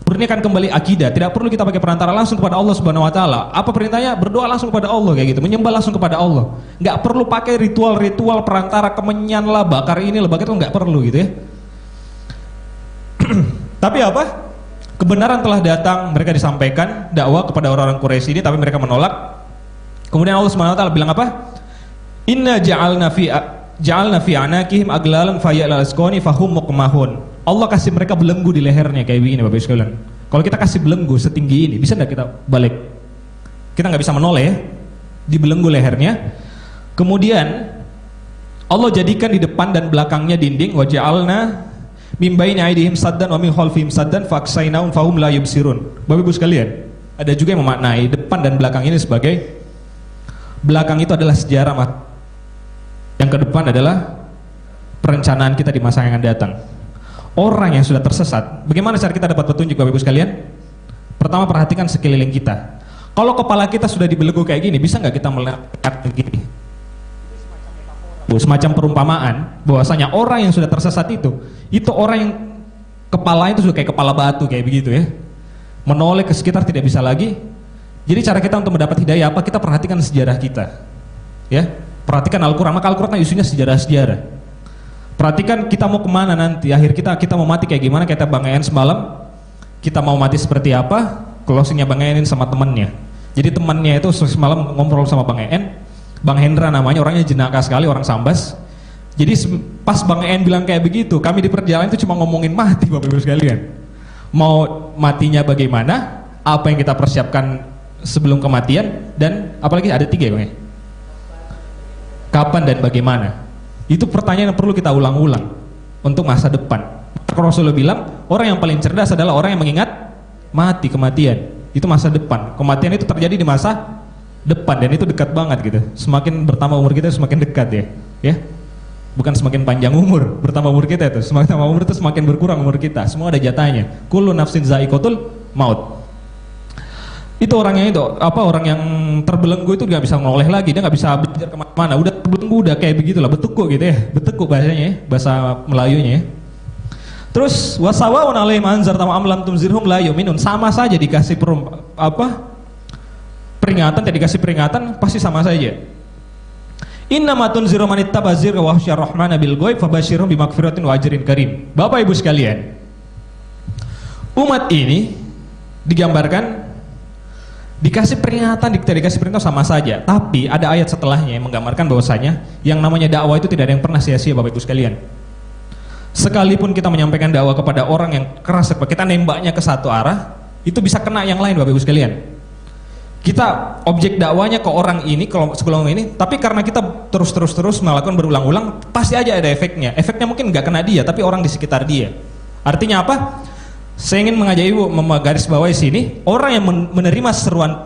Murnikan kembali akidah, tidak perlu kita pakai perantara, langsung kepada Allah Subhanahu wa taala. Apa perintahnya? Berdoa langsung kepada Allah kayak gitu, menyembah langsung kepada Allah. Enggak perlu pakai ritual-ritual perantara, kemenyan lah, bakar ini lah, bakar itu enggak perlu gitu ya. Tapi apa? Kebenaran telah datang, mereka disampaikan dakwah kepada orang-orang Quraisy ini, tapi mereka menolak. Kemudian Allah Subhanahu wa taala bilang apa? Inna ja'alna fi anakihim aglalan fayal asqani fahum muqmahun. Allah kasih mereka belenggu di lehernya kayak begini Bapak Ibu sekalian. Kalau kita kasih belenggu setinggi ini, bisa enggak kita balik? Kita nggak bisa menoleh ya. Dibelenggu lehernya. Kemudian Allah jadikan di depan dan belakangnya dinding, wa ja'alna mim baini aydihim saddan wa min khalfihim saddan faksainahum fahum la yubsirun. Bapak Ibu sekalian, ada juga yang memaknai depan dan belakang ini sebagai belakang itu adalah sejarah, yang ke depan adalah perencanaan kita di masa yang akan datang. Orang yang sudah tersesat, bagaimana cara kita dapat petunjuk Bapak Ibu sekalian? Pertama, perhatikan sekeliling kita. Kalau kepala kita sudah dibelenggu kayak gini, bisa nggak kita melihat begini? Semacam perumpamaan bahwasanya orang yang sudah tersesat itu orang yang kepala itu sudah kayak kepala batu kayak begitu ya. Menoleh ke sekitar tidak bisa lagi. Jadi cara kita untuk mendapat hidayah apa? Kita perhatikan sejarah kita. Ya, perhatikan Al-Qur'an. Maka Al-Qur'an isinya sejarah-sejarah. Perhatikan kita mau kemana nanti, akhir kita mau mati kayak gimana, kata Bang En semalam, kita mau mati seperti apa, closingnya Bang En sama temannya. Jadi temannya itu semalam ngobrol sama Bang En, Bang Hendra namanya, orangnya jenaka sekali, orang Sambas. Jadi pas Bang En bilang kayak begitu, kami di perjalanan itu cuma ngomongin mati Bapak Ibu sekalian. Mau matinya bagaimana, apa yang kita persiapkan sebelum kematian, dan apalagi ada 3 ya Bang ya? Kapan dan bagaimana. Itu pertanyaan yang perlu kita ulang-ulang untuk masa depan. Rasulullah bilang orang yang paling cerdas adalah orang yang mengingat mati, kematian. Itu masa depan. Kematian itu terjadi di masa depan dan itu dekat banget gitu. Semakin bertambah umur kita semakin dekat ya. Ya. Bukan semakin panjang umur, bertambah umur kita itu. Semakin tambah umur itu semakin berkurang umur kita. Semua ada jatahnya. Kullu nafsin za'iqatul maut. Itu orangnya itu orang yang terbelenggu itu nggak bisa menoleh lagi, dia nggak bisa belajar kemana-mana, udah terbelenggu, udah kayak begitulah, betekuk gitu ya, betekuk bahasanya ya, bahasa Melayunya ya. Terus wasawaun alaihim anzartum am lam tunzirhum la yu'minun, sama saja dikasih peringatan, tidak dikasih peringatan pasti sama saja. Innama tunziru man ittabazir wa hasyar rahmana bil ghaib fabashirhum bimaghfiratin wa ajrin karim. Bapak Ibu sekalian, umat ini digambarkan dikasih peringatan, tidak dikasih perintah sama saja. Tapi ada ayat setelahnya yang menggambarkan bahwasanya yang namanya dakwah itu tidak ada yang pernah sia-sia Bapak Ibu sekalian. Sekalipun kita menyampaikan dakwah kepada orang yang keras, kita nembaknya ke satu arah, itu bisa kena yang lain Bapak Ibu sekalian. Kita objek dakwanya ke orang ini, kalau sebelum ini, tapi karena kita terus melakukan berulang-ulang, pasti aja ada efeknya. Efeknya mungkin nggak kena dia, tapi orang di sekitar dia. Artinya apa? Saya ingin mengajak Ibu menggarisbawahi sini, orang yang menerima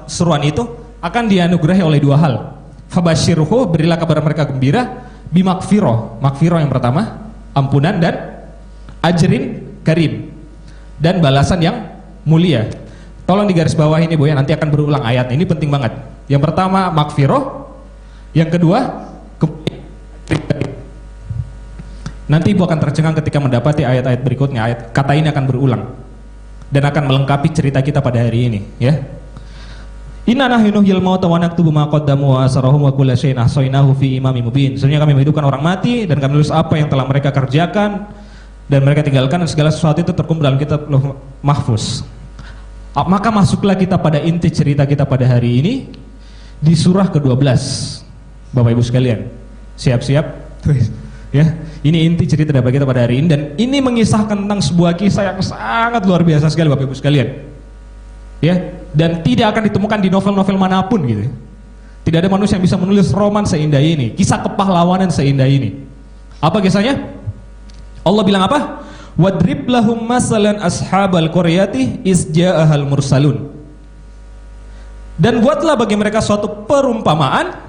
seruan itu akan dianugerahi oleh 2 hal. Fabashirhu, berilah kabar mereka gembira, bimakfiroh. Makfiroh yang pertama, ampunan dan ajrin karim, dan balasan yang mulia. Tolong digaris bawah ini Bu ya, nanti akan berulang ayat ini penting banget. Yang pertama magfirah, yang kedua nanti Ibu akan tercengang ketika mendapati ayat-ayat berikutnya. Kata ini akan berulang dan akan melengkapi cerita kita pada hari ini ya. Inna nahnu nuhyil mauta wa naktubu ma qaddamu wa asrahum wa kullu syai'in ahsaynahu fi imamin mubin. Sebenarnya kami menghidupkan orang mati dan kami menulis apa yang telah mereka kerjakan dan mereka tinggalkan, dan segala sesuatu itu terkumpul dalam kitab Lauh Mahfuz. Maka masuklah kita pada inti cerita kita pada hari ini di surah ke-12. Bapak Ibu sekalian, siap-siap. Ya, ini inti cerita dari kita pada hari ini, dan ini mengisahkan tentang sebuah kisah yang sangat luar biasa sekali Bapak Ibu sekalian. Ya, dan tidak akan ditemukan di novel-novel manapun gitu. Tidak ada manusia yang bisa menulis roman seindah ini, kisah kepahlawanan seindah ini. Apa kisahnya? Allah bilang apa? Wadrib lahum masalan ashabal qaryati iz ja'ahal mursalun. Dan buatlah bagi mereka suatu perumpamaan,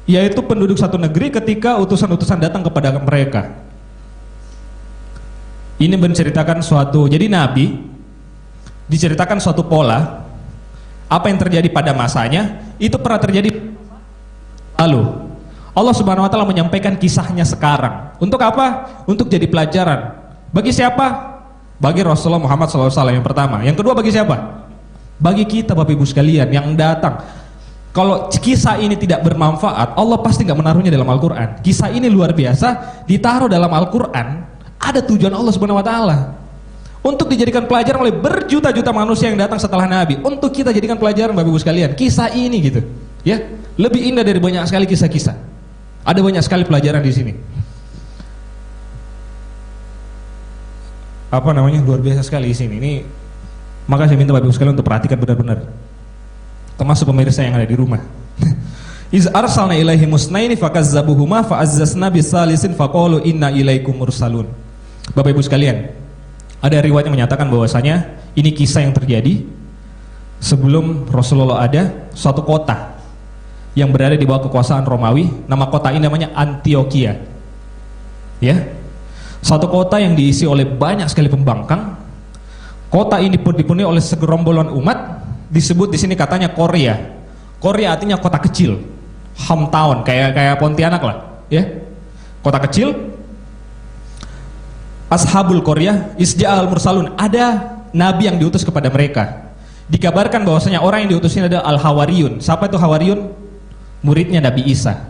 yaitu penduduk satu negeri ketika utusan-utusan datang kepada mereka. Ini menceritakan suatu, jadi Nabi diceritakan suatu pola apa yang terjadi pada masanya, itu pernah terjadi lalu. Allah Subhanahu wa taala menyampaikan kisahnya sekarang. Untuk apa? Untuk jadi pelajaran. Bagi siapa? Bagi Rasulullah Muhammad SAW yang pertama. Yang kedua bagi siapa? Bagi kita Bapak Ibu sekalian yang datang. Kalau kisah ini tidak bermanfaat, Allah pasti nggak menaruhnya dalam Al-Quran. Kisah ini luar biasa, ditaruh dalam Al-Quran, ada tujuan Allah Subhanahu wa taala. Untuk dijadikan pelajaran oleh berjuta-juta manusia yang datang setelah Nabi. Untuk kita jadikan pelajaran Bapak Ibu sekalian. Kisah ini gitu, ya, lebih indah dari banyak sekali kisah-kisah. Ada banyak sekali pelajaran di sini. Apa namanya, luar biasa sekali di sini. Ini maka saya minta Bapak Ibu sekalian untuk perhatikan benar-benar. Termasuk pemirsa yang ada di rumah. Iz arsalna ilaihi musnaini fakazzabuhuma fa'azzazna bisalisin faqalu inna ilaikum mursalun. Bapak Ibu sekalian, ada riwayat yang menyatakan bahwasanya ini kisah yang terjadi sebelum Rasulullah ada suatu kota yang berada di bawah kekuasaan Romawi. Nama kota ini namanya Antioquia. Ya. Suatu kota yang diisi oleh banyak sekali pembangkang. Kota ini dipenuhi oleh segerombolan umat. Disebut di sini katanya Korea. Korea artinya kota kecil, hometown, kayak Pontianak lah, ya. Kota kecil. Ashabul Korea isja'al mursalun, ada nabi yang diutus kepada mereka. Dikabarkan bahwasanya orang yang diutus ini adalah Al-Hawariyun. Siapa itu Hawariyun? Muridnya Nabi Isa.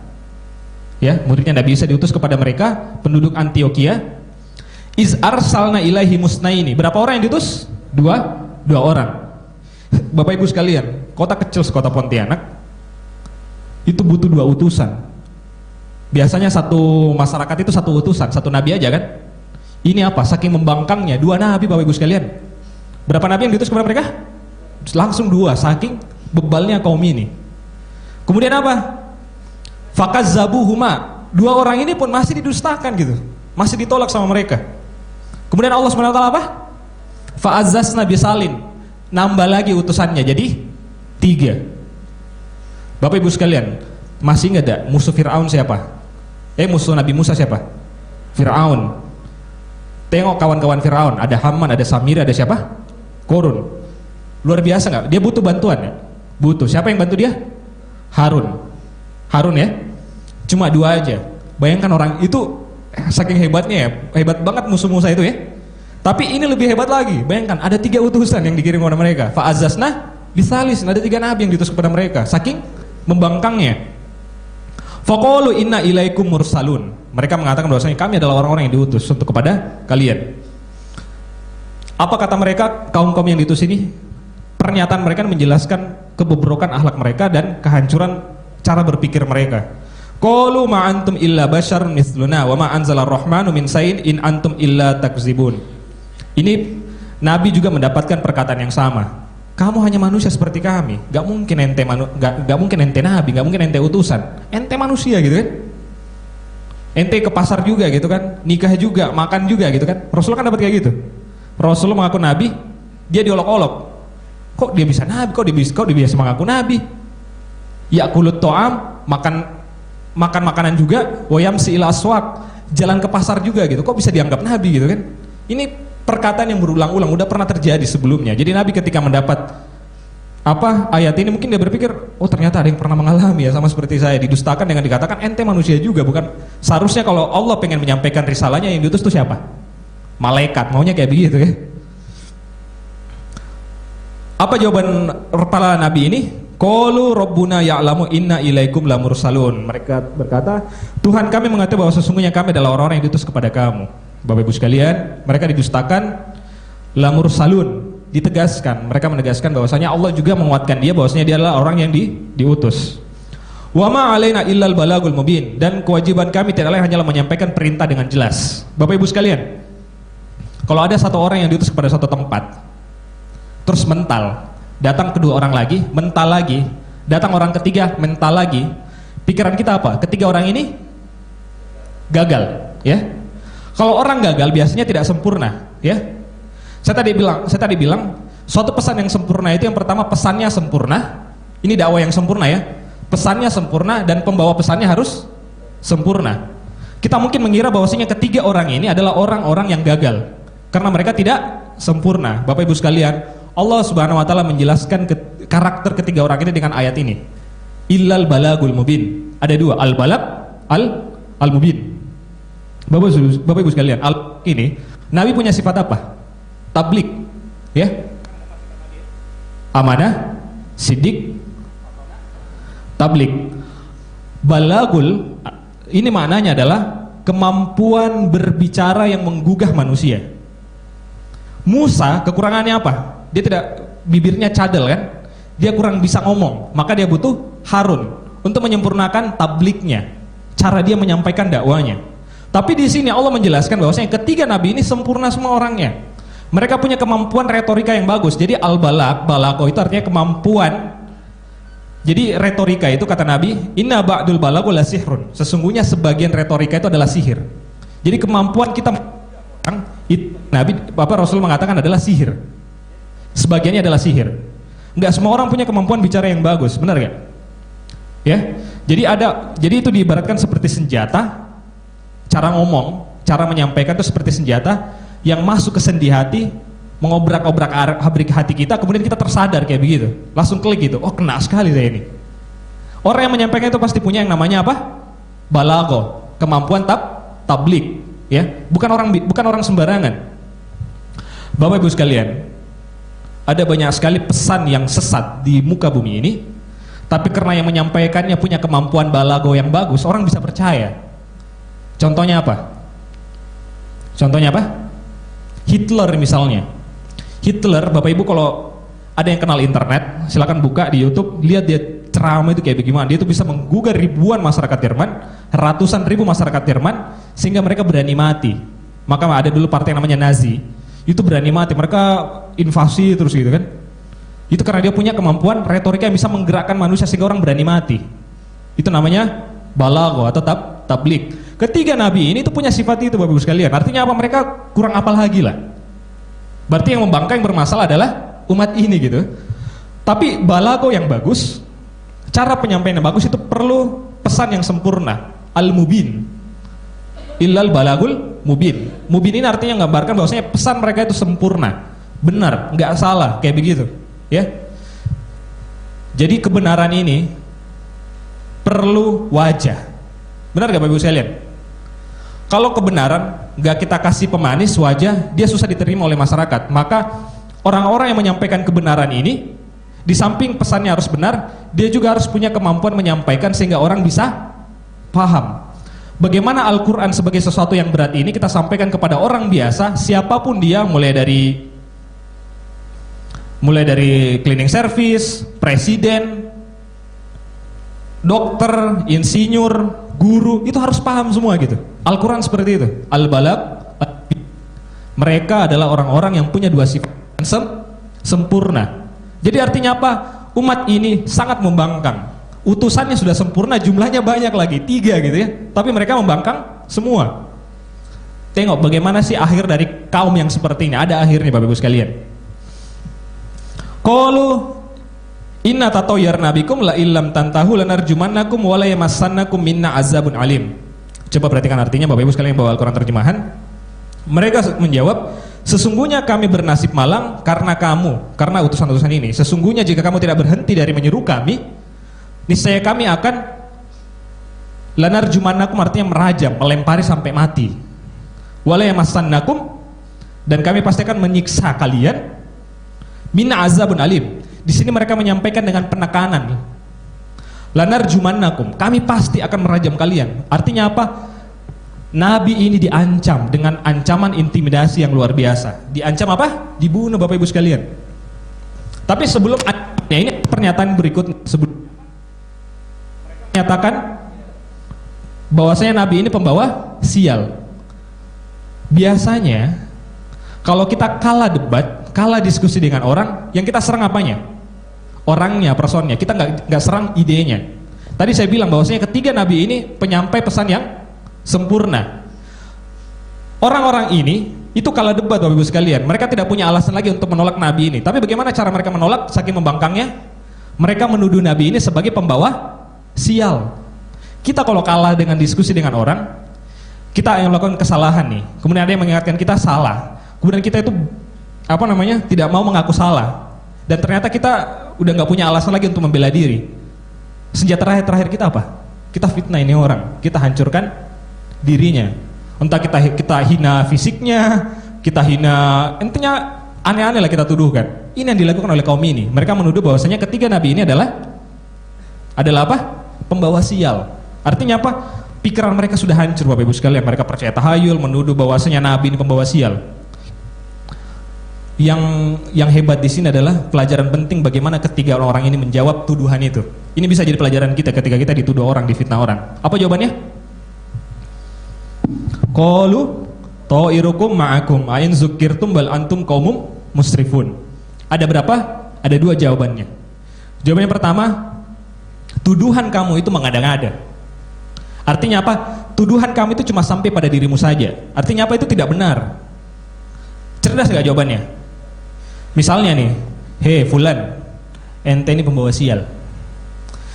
Ya, muridnya Nabi Isa diutus kepada mereka, penduduk Antioquia. Iz arsalna ilaihi musnaini. Berapa orang yang diutus? Dua orang. Bapak Ibu sekalian, kota kecil sekota Pontianak itu butuh 2 utusan. Biasanya satu masyarakat itu 1 utusan, 1 nabi aja kan? Ini apa? Saking membangkangnya 2 nabi Bapak Ibu sekalian. Berapa nabi yang diutus kepada mereka? Langsung 2, saking bebalnya kaum ini. Kemudian apa? Fakazzabuhuma. 2 orang ini pun masih didustakan gitu, masih ditolak sama mereka. Kemudian Allah SWT apa? Fa'azzazna bisalin, nambah lagi utusannya jadi 3. Bapak Ibu sekalian, masih ingat gak musuh Fir'aun siapa? Musuh Nabi Musa siapa? Fir'aun. Tengok kawan-kawan Fir'aun, ada Haman, ada Samiri, ada siapa? Korun. Luar biasa nggak? Dia butuh bantuan ya? Butuh. Siapa yang bantu dia? Harun. Harun ya? Cuma 2 aja. Bayangkan orang itu saking hebatnya ya, hebat banget musuh Musa itu ya. Tapi ini lebih hebat lagi. Bayangkan ada 3 utusan yang dikirim kepada mereka. Fa'azzazna bisalis, ada 3 nabi yang diutus kepada mereka. Saking membangkangnya. Faqalu inna ilaikum mursalun. Mereka mengatakan bahwasanya kami adalah orang-orang yang diutus untuk kepada kalian. Apa kata mereka, kaum-kaum yang diutus ini? Pernyataan mereka menjelaskan kebobrokan akhlak mereka dan kehancuran cara berpikir mereka. Qalu ma antum illa basyarun mithluna wa ma anzalar rahmanu min sayin in antum illa takzibun. Ini Nabi juga mendapatkan perkataan yang sama. Kamu hanya manusia seperti kami. Gak mungkin ente gak mungkin ente nabi, gak mungkin ente utusan. Ente manusia gitu kan. Ente ke pasar juga gitu kan, nikah juga, makan juga gitu kan. Rasulullah kan dapat kayak gitu. Rasulullah mengaku nabi, dia diolok-olok. Kok dia bisa nabi? Kok dia bisa mengaku nabi? Yakulut to'am, makan makanan juga. Wayam si ila aswaq, jalan ke pasar juga gitu. Kok bisa dianggap nabi gitu kan? Ini perkataan yang berulang-ulang, udah pernah terjadi sebelumnya. Jadi Nabi ketika mendapat ayat ini, mungkin dia berpikir, oh ternyata ada yang pernah mengalami ya sama seperti saya, didustakan dengan dikatakan ente manusia juga, bukan? Seharusnya kalau Allah pengen menyampaikan risalahnya, yang diutus itu siapa? Malaikat, maunya kayak begitu ya. Apa jawaban para nabi ini? Qalu rabbuna ya'lamu inna ilaikum lamursalun. Mereka berkata, Tuhan kami mengatakan bahwa sesungguhnya kami adalah orang-orang yang diutus kepada kamu. Bapak Ibu sekalian, mereka didustakan, lamursalun, ditegaskan. Mereka menegaskan bahwasanya Allah juga menguatkan dia bahwasanya dia adalah orang yang diutus. Wa ma 'alaina illal balagul mubin, dan kewajiban kami tidak lain hanyalah menyampaikan perintah dengan jelas. Bapak Ibu sekalian, kalau ada satu orang yang diutus kepada satu tempat, terus mental, datang kedua orang lagi, mental lagi, datang orang ketiga, mental lagi, pikiran kita apa? Ketiga orang ini gagal, ya. Kalau orang gagal biasanya tidak sempurna, ya. Saya tadi bilang suatu pesan yang sempurna itu yang pertama pesannya sempurna. Ini dakwah yang sempurna ya. Pesannya sempurna dan pembawa pesannya harus sempurna. Kita mungkin mengira bahwasanya ketiga orang ini adalah orang-orang yang gagal karena mereka tidak sempurna. Bapak Ibu sekalian, Allah Subhanahu wa taala menjelaskan karakter ketiga orang ini dengan ayat ini. Illal balagul mubin. Ada dua, al-balag, al-mubin. Bapak Ibu sekalian, ini Nabi punya sifat apa? Tablik, ya, amanah, sidik, tablik. Balagul ini maknanya adalah kemampuan berbicara yang menggugah manusia. Musa kekurangannya apa? Dia tidak, bibirnya cadel kan, dia kurang bisa ngomong, maka dia butuh Harun untuk menyempurnakan tabliknya, cara dia menyampaikan dakwanya. Tapi di sini Allah menjelaskan bahwasanya ketiga nabi ini sempurna semua orangnya. Mereka punya kemampuan retorika yang bagus. Jadi balago itu artinya kemampuan. Jadi retorika itu kata Nabi, inna ba'dul balago la sihrun. Sesungguhnya sebagian retorika itu adalah sihir. Jadi kemampuan kita Nabi Rasul mengatakan adalah sihir. Sebagiannya adalah sihir. Enggak semua orang punya kemampuan bicara yang bagus, benar gak? Ya. Jadi itu diibaratkan seperti senjata. Cara ngomong, cara menyampaikan itu seperti senjata yang masuk ke sendi hati, mengobrak-obrak hati kita, kemudian kita tersadar kayak begitu, langsung klik gitu, oh kena sekali saya ini. Orang yang menyampaikan itu pasti punya yang namanya apa? Balago, kemampuan tablik, ya, bukan orang sembarangan. Bapak Ibu sekalian, ada banyak sekali pesan yang sesat di muka bumi ini, tapi karena yang menyampaikannya punya kemampuan balago yang bagus, orang bisa percaya. Contohnya apa? Hitler misalnya. Hitler, Bapak Ibu kalau ada yang kenal internet, silakan buka di YouTube, lihat dia ceramah itu kayak bagaimana. Dia itu bisa menggugah ribuan masyarakat Jerman, ratusan ribu masyarakat Jerman, sehingga mereka berani mati. Maka ada dulu partai yang namanya Nazi, itu berani mati, mereka invasi terus gitu kan. Itu karena dia punya kemampuan retorika yang bisa menggerakkan manusia sehingga orang berani mati. Itu namanya balago atau tablik. Ketiga nabi ini tuh punya sifat itu Bapak Ibu sekalian. Artinya apa? Mereka kurang apal lagi lah. Berarti yang membangkang yang bermasalah adalah umat ini gitu. Tapi balago yang bagus, cara penyampaian yang bagus itu perlu pesan yang sempurna. Al-mubin. Illal balagul mubin. Mubin ini artinya menggambarkan bahwasanya pesan mereka itu sempurna, benar, nggak salah, kayak begitu, ya. Jadi kebenaran ini perlu wajah. Benar gak Bapak Ibu sekalian? Kalau kebenaran nggak kita kasih pemanis wajah, dia susah diterima oleh masyarakat. Maka orang-orang yang menyampaikan kebenaran ini, di samping pesannya harus benar, dia juga harus punya kemampuan menyampaikan sehingga orang bisa paham. Bagaimana Al-Quran sebagai sesuatu yang berat ini kita sampaikan kepada orang biasa, siapapun dia, mulai dari cleaning service, presiden, dokter, insinyur, guru, itu harus paham semua gitu. Al-Quran seperti itu. Al-Balag, mereka adalah orang-orang yang punya dua sifat sempurna. Jadi artinya apa? Umat ini sangat membangkang. Utusannya sudah sempurna, jumlahnya banyak lagi, 3 gitu ya. Tapi mereka membangkang semua. Tengok bagaimana sih akhir dari kaum yang seperti ini. Ada akhirnya Bapak Ibu sekalian. Qalu inna tatayyarna bikum la illam tantahu lanarjumannakum wa la yamassannakum minna azabun alim. Coba perhatikan artinya Bapak Ibu sekalian yang bawa Al-Quran terjemahan. Mereka menjawab, sesungguhnya kami bernasib malang karena kamu, karena utusan-utusan ini. Sesungguhnya jika kamu tidak berhenti dari menyeru kami, niscaya kami akan lanarjumannakum, artinya merajam, melempari sampai mati. Wala yamassannakum, dan kami pasti akan menyiksa kalian min azabun alim. Di sini mereka menyampaikan dengan penekanan. Lanarjumannakum, kami pasti akan merajam kalian. Artinya apa? Nabi ini diancam dengan ancaman intimidasi yang luar biasa. Diancam apa? Dibunuh, Bapak Ibu sekalian. Tapi sebelum ini pernyataan berikut menyatakan bahwasanya Nabi ini pembawa sial. Biasanya kalau kita kalah debat, kalah diskusi dengan orang, yang kita serang apanya? Orangnya, personnya. Kita nggak serang idenya. Tadi saya bilang bahwasanya ketiga Nabi ini penyampai pesan yang sempurna. Orang-orang ini itu kalah debat, Bapak Ibu sekalian. Mereka tidak punya alasan lagi untuk menolak Nabi ini. Tapi bagaimana cara mereka menolak? Saking membangkangnya, mereka menuduh Nabi ini sebagai pembawa sial. Kita kalau kalah dengan diskusi dengan orang, kita yang melakukan kesalahan nih, kemudian ada yang mengingatkan kita salah, kemudian kita itu tidak mau mengaku salah, dan ternyata kita udah nggak punya alasan lagi untuk membela diri. Senjata terakhir kita apa? Kita fitnah ini orang, kita hancurkan dirinya. Entah kita hina fisiknya, kita hina, intinya aneh-aneh lah kita tuduhkan. Ini yang dilakukan oleh kaum ini. Mereka menuduh bahwasanya ketiga Nabi ini adalah apa? Pembawa sial. Artinya apa? Pikiran mereka sudah hancur, Bapak Ibu sekalian. Mereka percaya tahayul, menuduh bahwasanya Nabi ini pembawa sial. Yang hebat di sini adalah pelajaran penting bagaimana ketiga orang ini menjawab tuduhan itu. Ini bisa jadi pelajaran kita ketika kita dituduh orang, difitnah orang. Apa jawabannya? Qalu ta'irukum ma'akum ain zukirtum bal antum qaumum musrifun. Ada berapa? Ada dua jawabannya. Jawabannya pertama, tuduhan kamu itu mengada-ngada. Artinya apa? Tuduhan kamu itu cuma sampai pada dirimu saja. Artinya apa? Itu tidak benar. Cerdas gak jawabannya? Misalnya nih, hei Fulan, ente ini pembawa sial.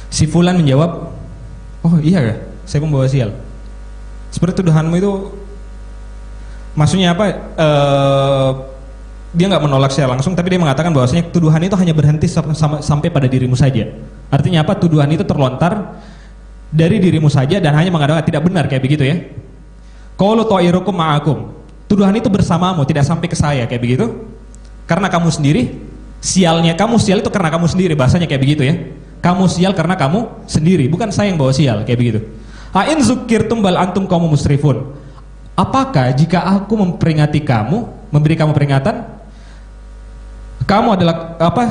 Si Fulan menjawab, oh iya ya, saya pembawa sial. Seperti tuduhanmu itu, maksudnya apa? Dia nggak menolak secara langsung, tapi dia mengatakan bahwasanya tuduhan itu hanya berhenti sampai pada dirimu saja. Artinya apa? Tuduhan itu terlontar dari dirimu saja dan hanya mengatakan tidak benar, kayak begitu ya. Qalu ta'irukum ma'akum, tuduhan itu bersamamu, tidak sampai ke saya, kayak begitu. Karena kamu sendiri, kamu sial itu karena kamu sendiri, bahasanya kayak begitu ya. Kamu sial karena kamu sendiri, bukan saya yang bawa sial, kayak begitu. Ain zukirtum bal antum kaum musrifun. Apakah jika aku memperingati kamu, memberi kamu peringatan, kamu adalah apa?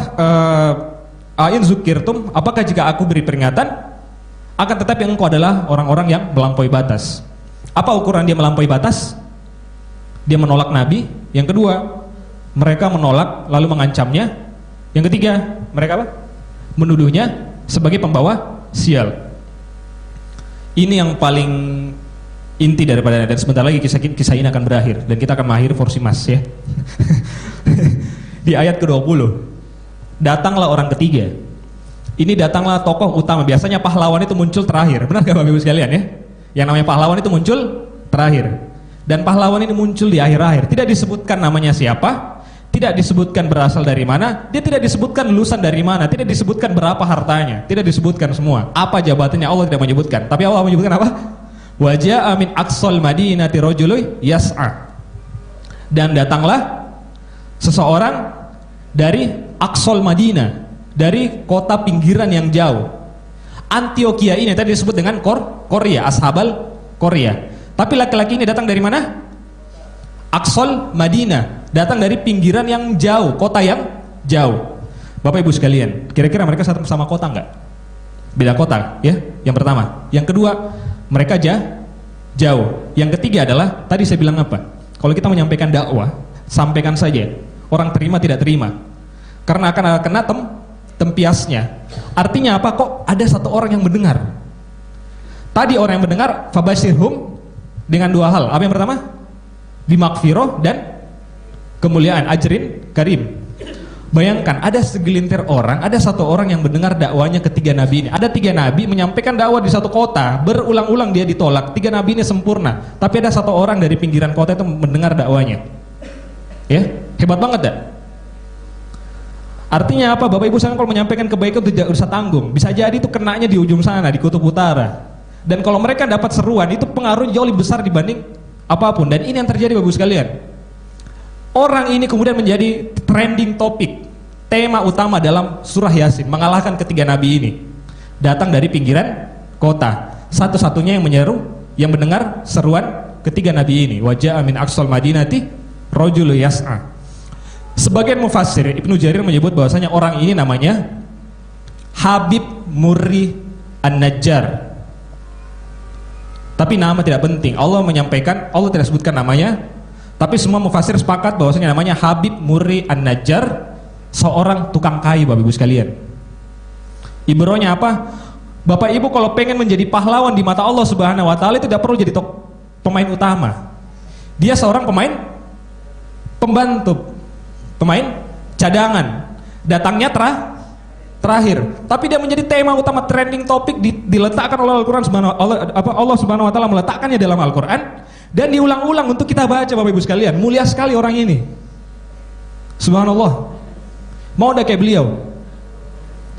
Ain zukirtum, apakah jika aku beri peringatan, akan tetapi engkau adalah orang-orang yang melampaui batas. Apa ukuran dia melampaui batas? Dia menolak Nabi. Yang kedua, mereka menolak lalu mengancamnya. Yang ketiga, mereka apa? Menuduhnya sebagai pembawa sial. Ini yang paling inti daripada, dan sebentar lagi kisah ini akan berakhir dan kita akan mengakhiri porsi mas ya. Di ayat ke-20, datanglah orang ketiga. Ini datanglah tokoh utama. Biasanya pahlawan itu muncul terakhir. Benar gak Bapak Ibu sekalian ya? Yang namanya pahlawan itu muncul terakhir. Dan pahlawan ini muncul di akhir-akhir. Tidak disebutkan namanya siapa, tidak disebutkan berasal dari mana, dia tidak disebutkan lulusan dari mana, tidak disebutkan berapa hartanya, tidak disebutkan semua. Apa jabatannya Allah tidak menyebutkan. Tapi Allah menyebutkan apa? Wajah amin aqsal madinati rajulun yas'a. Dan datanglah seseorang dari Aqsal Madinah, dari kota pinggiran yang jauh. Antioquia ini tadi disebut dengan Korea, Ashabal Korea. Tapi laki-laki ini datang dari mana? Aqsal Madinah, datang dari pinggiran yang jauh, kota yang jauh. Bapak Ibu sekalian, kira-kira mereka sama kota enggak? Beda kota ya, yang pertama. Yang kedua, mereka jauh. Yang ketiga adalah, tadi saya bilang apa? Kalau kita menyampaikan dakwah, sampaikan saja. Orang terima tidak terima, karena akan kena tempiasnya. Artinya apa? Kok ada satu orang yang mendengar? Tadi orang yang mendengar, fabashirhum dengan dua hal. Apa yang pertama? Bimakfiroh dan kemuliaan, ajrin karim. Bayangkan ada segelintir orang, ada satu orang yang mendengar dakwanya ketiga nabi ini. Ada 3 nabi menyampaikan dakwah di satu kota, berulang-ulang dia ditolak. 3 nabi ini sempurna, tapi ada satu orang dari pinggiran kota itu mendengar dakwanya. Ya, hebat banget dah. Artinya apa? Bapak Ibu sekalian, kalau menyampaikan kebaikan itu tidak usah tanggung. Bisa jadi itu kenanya di ujung sana, di kutub utara. Dan kalau mereka dapat seruan, itu pengaruhnya jauh lebih besar dibanding apapun. Dan ini yang terjadi Bapak Ibu sekalian. Orang ini kemudian menjadi trending topik, tema utama dalam surah Yasin, mengalahkan ketiga nabi ini. Datang dari pinggiran kota, satu-satunya yang menyeru, yang mendengar seruan ketiga nabi ini. Wajah min aqsal madinati rajulu yas'a. Sebagian mufassir, Ibnu Jarir menyebut bahwasanya orang ini namanya Habib Murri An-Najjar. Tapi nama tidak penting. Allah menyampaikan, Allah tidak sebutkan namanya. Tapi semua mufassir sepakat bahwasanya namanya Habib Murri An-Najjar, seorang tukang kayu Bapak Ibu sekalian. Ibrohnya apa? Bapak Ibu kalau pengen menjadi pahlawan di mata Allah Subhanahu wa taala, tidak perlu jadi pemain utama. Dia seorang pemain pembantu, pemain cadangan. Datangnya terakhir. Tapi dia menjadi tema utama, trending topik, diletakkan oleh Al-Qur'an Allah Subhanahu wa taala meletakkannya dalam Al-Qur'an. Dan diulang-ulang untuk kita baca Bapak Ibu sekalian. Mulia sekali orang ini. Subhanallah. Mau udah kayak beliau.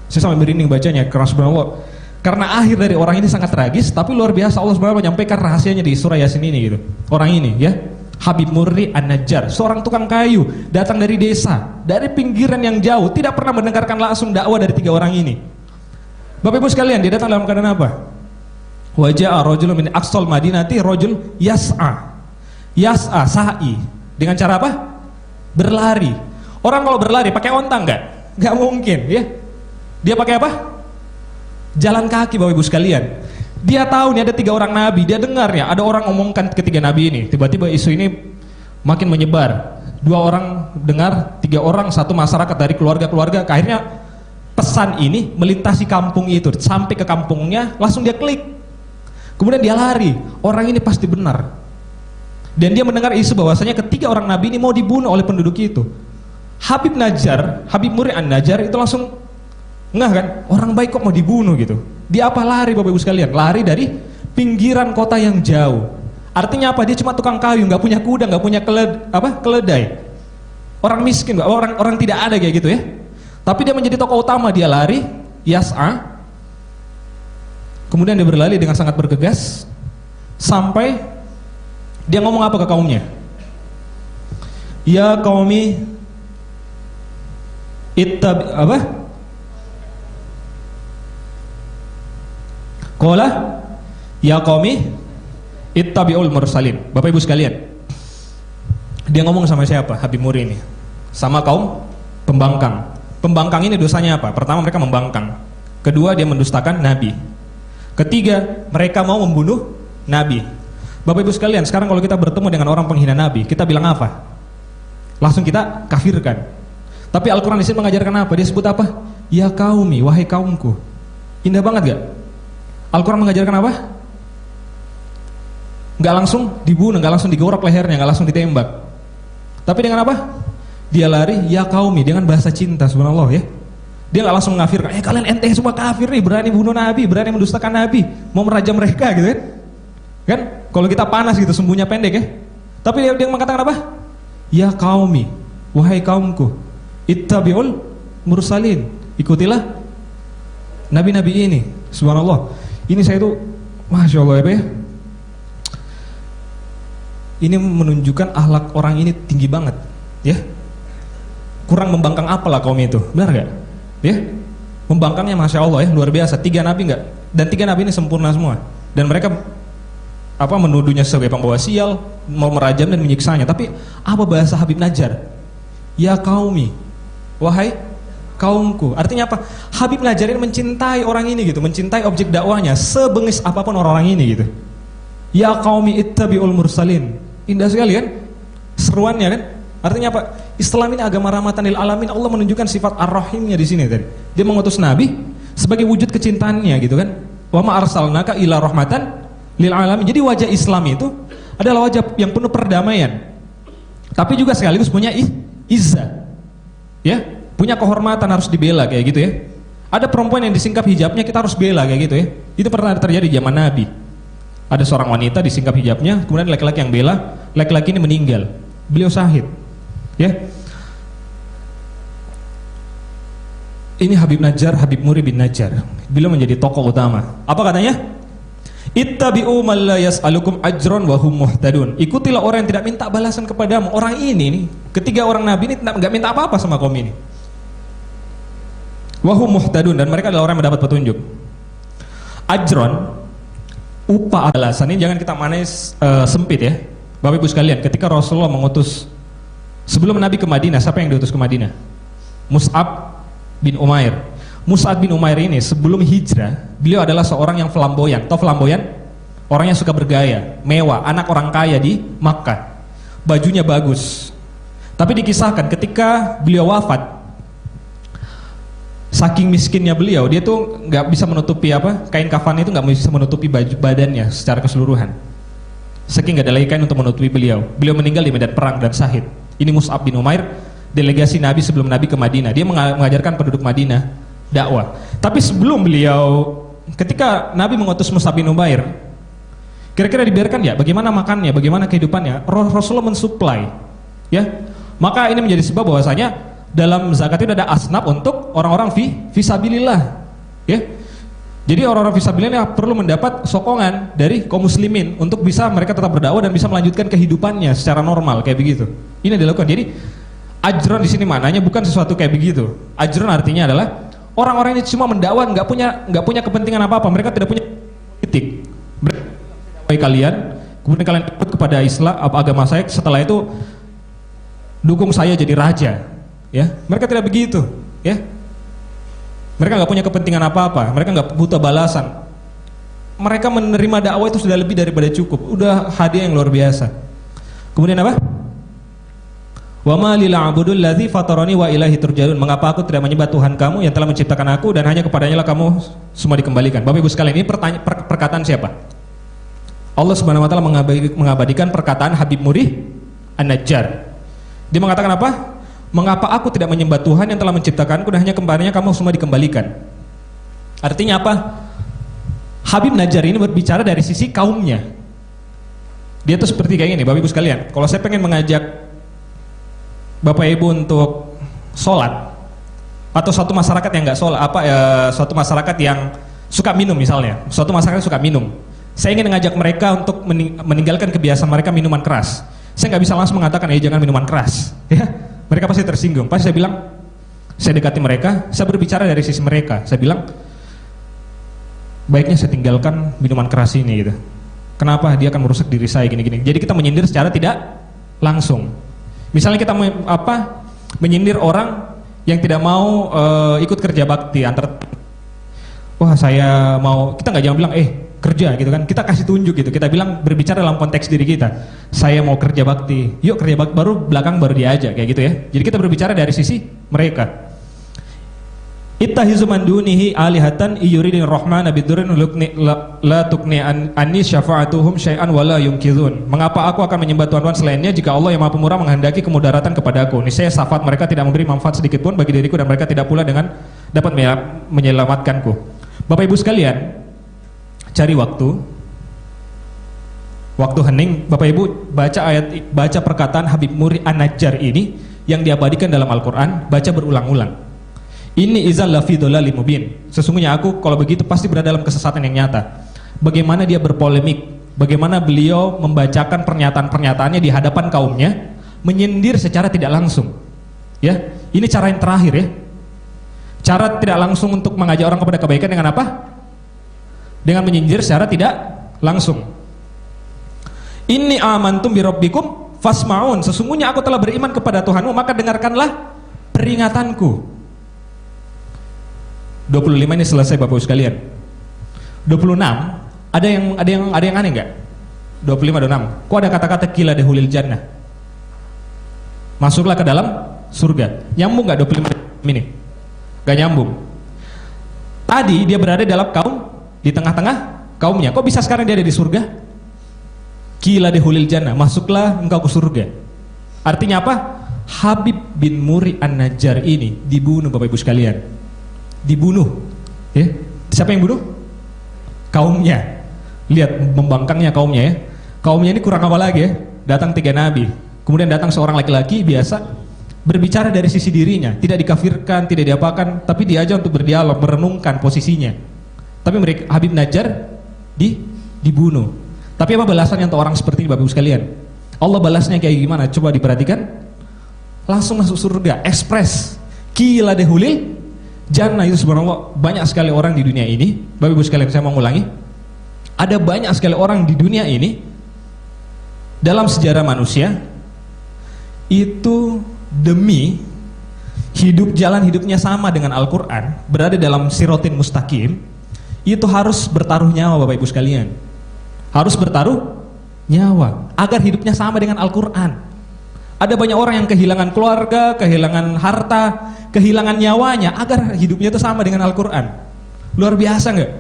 Saya sampai merinding bacanya, keras subhanallah. Karena akhir dari orang ini sangat tragis, tapi luar biasa Allah Subhanahu wa taala menyampaikan rahasianya di surah Yasin ini gitu. Orang ini ya, Habib Murri An-Najjar, seorang tukang kayu, datang dari desa, dari pinggiran yang jauh, tidak pernah mendengarkan langsung dakwah dari 3 orang ini. Bapak Ibu sekalian, dia datang dalam keadaan apa? Wajah rajulun min aqsal madinati rajul yas'a. Yas'a, sa'i. Dengan cara apa? Berlari. Orang kalau berlari pakai onta enggak? Enggak mungkin, ya. Dia pakai apa? Jalan kaki Bapak Ibu sekalian. Dia tahu nih ada 3 orang nabi, dia dengar ya, ada orang ngomongkan ketiga nabi ini. Tiba-tiba isu ini makin menyebar. 2 orang dengar, 3 orang, 1 masyarakat dari keluarga-keluarga. Akhirnya pesan ini melintasi kampung itu, sampai ke kampungnya, langsung dia klik. Kemudian dia lari, orang ini pasti benar. Dan dia mendengar isu bahwasanya ketiga orang nabi ini mau dibunuh oleh penduduk itu. Habib Murri An-Najjar itu langsung ngeh kan, orang baik kok mau dibunuh gitu. Dia apa lari Bapak Ibu sekalian? Lari dari pinggiran kota yang jauh. Artinya apa? Dia cuma tukang kayu, nggak punya kuda, nggak punya keledai. Orang miskin, orang tidak ada kayak gitu ya. Tapi dia menjadi tokoh utama, dia lari, yas'a. Kemudian dia berlari dengan sangat bergegas sampai dia ngomong apa ke kaumnya? Ya qaumi Qala ya qaumi ittabi'ul mursalin. Bapak Ibu sekalian, dia ngomong sama siapa? Habib Murri ini sama kaum pembangkang. Pembangkang ini dosanya apa? Pertama, mereka membangkang. Kedua, dia mendustakan nabi. Ketiga, mereka mau membunuh nabi. Bapak Ibu sekalian, sekarang kalau kita bertemu dengan orang penghina nabi, kita bilang apa? Langsung kita kafirkan. Tapi Al-Quran di sini mengajarkan apa? Dia sebut apa? Ya qaumi, wahai kaumku. Indah banget gak? Al-Quran mengajarkan apa? Gak langsung dibunuh, gak langsung digorok lehernya, gak langsung ditembak. Tapi dengan apa? Dia lari, ya qaumi, dengan bahasa cinta, subhanallah ya. Dia gak langsung mengafirkan, kalian ente semua kafir nih, berani bunuh nabi, berani mendustakan nabi, mau merajam mereka gitu kan. Kan kalau kita panas gitu, sumbunya pendek ya. Tapi dia mengatakan apa? Ya qaumi, wahai kaumku, ittabi'ul mursalin, ikutilah nabi-nabi ini. Subhanallah. Ini saya tuh Masya Allah ya. Ini menunjukkan akhlak orang ini tinggi banget ya. Kurang membangkang apalah kaum itu, benar gak? Ya, membangkangnya Masya Allah ya, luar biasa. 3 nabi enggak? Dan 3 nabi ini sempurna semua. Dan mereka menuduhnya sebagai pembawa sial, mau merajam dan menyiksanya. Tapi apa bahasa Habib Najjar? Ya qaumi, wahai kaumku. Artinya apa? Habib Najjar ini mencintai orang ini gitu, mencintai objek dakwahnya sebengis apapun orang-orang ini gitu. Ya qaumi ittabi'ul mursalin. Indah sekali kan seruannya kan? Artinya apa? Islam ini agama rahmatan lil alamin. Allah menunjukkan sifat ar-rahimnya di sini tadi. Dia mengutus nabi sebagai wujud kecintaannya gitu kan. Wa ma arsalnaka ila rahmatan lil alamin. Jadi wajah Islam itu adalah wajah yang penuh perdamaian. Tapi juga sekaligus punya izzah. Ya, punya kehormatan, harus dibela kayak gitu ya. Ada perempuan yang disingkap hijabnya, kita harus bela kayak gitu ya. Itu pernah terjadi zaman Nabi. Ada seorang wanita disingkap hijabnya, kemudian laki-laki yang bela, laki-laki ini meninggal. Beliau syahid. Ya. Ini Habib Najjar, Habib Muri bin Najjar. Beliau menjadi tokoh utama. Apa katanya? Ittabi'u man la yas'alukum ajron wa hum muhtadun. Ikutilah orang yang tidak minta balasan kepadamu. Orang ini nih, ketiga orang Nabi ini enggak minta apa-apa sama kaum ini. Wa hum muhtadun, dan mereka adalah orang yang mendapat petunjuk. Ajron, upah balasan ini jangan kita maknai sempit ya. Bapak Ibu sekalian, ketika Rasulullah mengutus sebelum Nabi ke Madinah, siapa yang diutus ke Madinah? Mus'ab bin Umair. Mus'ab bin Umair ini sebelum hijrah, beliau adalah seorang yang flamboyan. Tahu flamboyan? Orang yang suka bergaya, mewah, anak orang kaya di Makkah. Bajunya bagus. Tapi dikisahkan ketika beliau wafat, saking miskinnya beliau, dia tuh nggak bisa menutupi kain kafan itu nggak bisa menutupi baju badannya secara keseluruhan. Saking nggak ada lagi kain untuk menutupi beliau. Beliau meninggal di medan perang dan syahid. Ini Mus'ab bin Umair, delegasi Nabi sebelum Nabi ke Madinah. Dia mengajarkan penduduk Madinah dakwah. Tapi sebelum beliau, ketika Nabi mengutus Mus'ab bin Umair, kira-kira dibiarkan ya? Bagaimana makannya? Bagaimana kehidupannya? Rasulullah mensuplai, ya. Maka ini menjadi sebab bahwasanya dalam zakat itu ada asnaf untuk orang-orang fisabilillah, ya. Jadi orang-orang fisabilillah perlu mendapat sokongan dari kaum muslimin untuk bisa mereka tetap berdakwah dan bisa melanjutkan kehidupannya secara normal kayak begitu. Ini dilakukan. Jadi ajron di sini maknanya bukan sesuatu kayak begitu. Ajron artinya adalah orang-orang ini cuma mendakwah, nggak punya kepentingan apa-apa. Mereka tidak punya politik. Baik kalian, kemudian kalian ikut kepada Islam, agama saya. Setelah itu dukung saya jadi raja. Ya, mereka tidak begitu. Ya, mereka nggak punya kepentingan apa-apa. Mereka nggak butuh balasan. Mereka menerima dakwah itu sudah lebih daripada cukup. Udah hadiah yang luar biasa. Kemudian apa? Wa ma lil abudul ladzi fatarani wa ilaihi turja'un. Mengapa aku tidak menyembah Tuhan kamu yang telah menciptakan aku dan hanya kepadanya lah kamu semua dikembalikan. Bapak Ibu sekalian, ini perkataan siapa? Allah Subhanahu wa taala mengabadikan perkataan Habib Muri An-Najjar. Dia mengatakan apa? Mengapa aku tidak menyembah Tuhan yang telah menciptakanku dan hanya kepadanya kamu semua dikembalikan. Artinya apa? Habib Najjar ini berbicara dari sisi kaumnya. Dia tuh seperti kayak gini, Bapak Ibu sekalian. Kalau saya pengen mengajak Bapak Ibu untuk sholat, atau suatu masyarakat yang nggak sholat, suatu masyarakat yang suka minum misalnya, suatu masyarakat yang suka minum, saya ingin mengajak mereka untuk meninggalkan kebiasaan mereka minuman keras. Saya nggak bisa langsung mengatakan jangan minuman keras, ya. Mereka pasti tersinggung. Pasti saya bilang, saya dekati mereka, saya berbicara dari sisi mereka. Saya bilang, baiknya saya tinggalkan minuman keras ini gitu. Kenapa? Dia akan merusak diri saya gini-gini. Jadi kita menyindir secara tidak langsung. Misalnya kita menyindir orang yang tidak mau ikut kerja bakti wah saya mau, kita nggak jangan bilang kerja gitu kan, kita kasih tunjuk gitu, kita bilang berbicara dalam konteks diri kita, saya mau kerja bakti, yuk kerja bakti, baru diajak kayak gitu ya. Jadi kita berbicara dari sisi mereka. Ittahizu man dunihi alihatan iyuridin rahmana bidurrin la tukni anni syafa'atuhum syai'an wala yumkizun. Mengapa aku akan menyembah Tuhan selainnya jika Allah yang Maha Pemurah menghendaki kemudaratan kepadaku? Niscaya syafaat mereka tidak memberi manfaat sedikit pun bagi diriku dan mereka tidak pula dengan dapat menyelamatkanku. Bapak Ibu sekalian, cari waktu hening, Bapak Ibu baca perkataan Habib Muri An-Najjar ini yang diabadikan dalam Al-Qur'an, baca berulang-ulang. Ini izal lafi dolalim mubin. Sesungguhnya aku kalau begitu pasti berada dalam kesesatan yang nyata. Bagaimana dia berpolemik, bagaimana beliau membacakan pernyataan-pernyataannya di hadapan kaumnya, menyindir secara tidak langsung. Ya, ini cara yang terakhir ya. Cara tidak langsung untuk mengajak orang kepada kebaikan dengan apa? Dengan menyindir secara tidak langsung. Inni amantum bi rabbikum fasma'un. Sesungguhnya aku telah beriman kepada Tuhanmu, maka dengarkanlah peringatanku. 25 ini selesai Bapak Ibu sekalian. 26 ada yang aneh enggak? 25 26. Kok ada kata-kata qila dahulil jannah? Masuklah ke dalam surga. Nyambung enggak 25 ini? Enggak nyambung. Tadi dia berada dalam kaum, di tengah-tengah kaumnya. Kok bisa sekarang dia ada di surga? Qila dahulil jannah, masuklah engkau ke surga. Artinya apa? Habib bin Muri An-Najjar ini dibunuh Bapak Ibu sekalian. Dibunuh. Ya. Siapa yang bunuh? Kaumnya. Lihat membangkangnya kaumnya ya. Kaumnya ini kurang apa lagi ya? Datang 3 nabi. Kemudian datang seorang laki-laki biasa berbicara dari sisi dirinya, tidak dikafirkan, tidak diapakan, tapi diajak untuk berdialog, merenungkan posisinya. Tapi mereka Habib Najjar dibunuh. Tapi apa balasannya untuk orang seperti ini Bapak Ibu sekalian? Allah balasnya kayak gimana? Coba diperhatikan. Langsung masuk surga, ekspres. Qila dehulil jannah. Itu subhanallah, banyak sekali orang di dunia ini. Bapak Ibu sekalian, saya mau ulangi. Ada banyak sekali orang di dunia ini dalam sejarah manusia itu demi jalan hidupnya sama dengan Al-Quran, berada dalam sirotin mustaqim, itu harus bertaruh nyawa Bapak Ibu sekalian. Harus bertaruh nyawa agar hidupnya sama dengan Al-Quran. Ada banyak orang yang kehilangan keluarga, kehilangan harta, kehilangan nyawanya agar hidupnya itu sama dengan Al-Quran. Luar biasa nggak?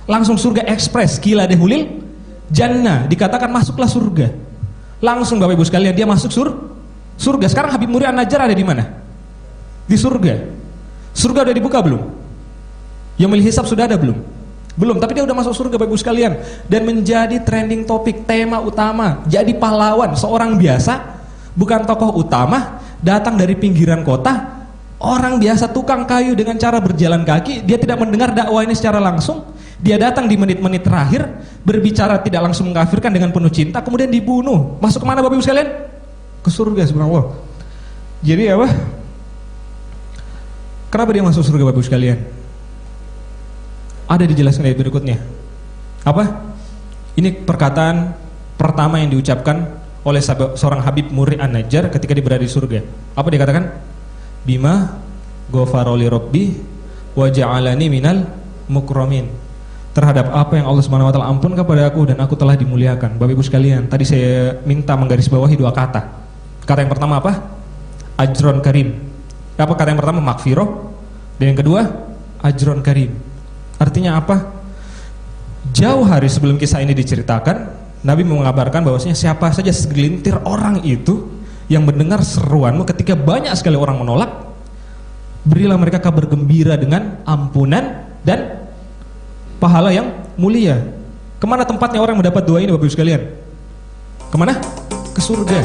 Langsung surga ekspres. Qila dehulil jannah, dikatakan masuklah surga. Langsung Bapak Ibu sekalian dia masuk surga. Sekarang Habib Muri An-Najjar ada di mana? Di surga. Surga udah dibuka belum? Yaumul hisab sudah ada belum? Belum, tapi dia udah masuk surga Bapak Ibu sekalian. Dan menjadi trending topik, tema utama. Jadi pahlawan, seorang biasa, bukan tokoh utama, datang dari pinggiran kota, orang biasa tukang kayu dengan cara berjalan kaki. Dia tidak mendengar dakwah ini secara langsung. Dia datang di menit-menit terakhir, berbicara tidak langsung mengkafirkan dengan penuh cinta, kemudian dibunuh. Masuk kemana Bapak Ibu sekalian? Ke surga subhanallah. Jadi apa? Kenapa dia masuk surga Bapak Ibu sekalian? Ada dijelaskan ayat berikutnya. Apa? Ini perkataan pertama yang diucapkan oleh seorang Habib Muri An-Najjar ketika dia berada di surga. Apa dia katakan? Bima ghafaroli rabbi wa ja'alani minal mukramin. Terhadap apa yang Allah Subhanahu wa taala ampunkan kepada aku dan aku telah dimuliakan. Bapak Ibu sekalian, tadi saya minta menggarisbawahi 2 kata. Kata yang pertama apa? Ajron karim. Apa kata yang pertama? Makfiroh. Dan yang kedua, ajron karim. Artinya apa? Jauh hari sebelum kisah ini diceritakan, Nabi mengabarkan bahwasanya siapa saja segelintir orang itu yang mendengar seruanmu ketika banyak sekali orang menolak, berilah mereka kabar gembira dengan ampunan dan pahala yang mulia. Kemana tempatnya orang mendapat doa ini Bapak Ibu sekalian? Kemana? Ke surga.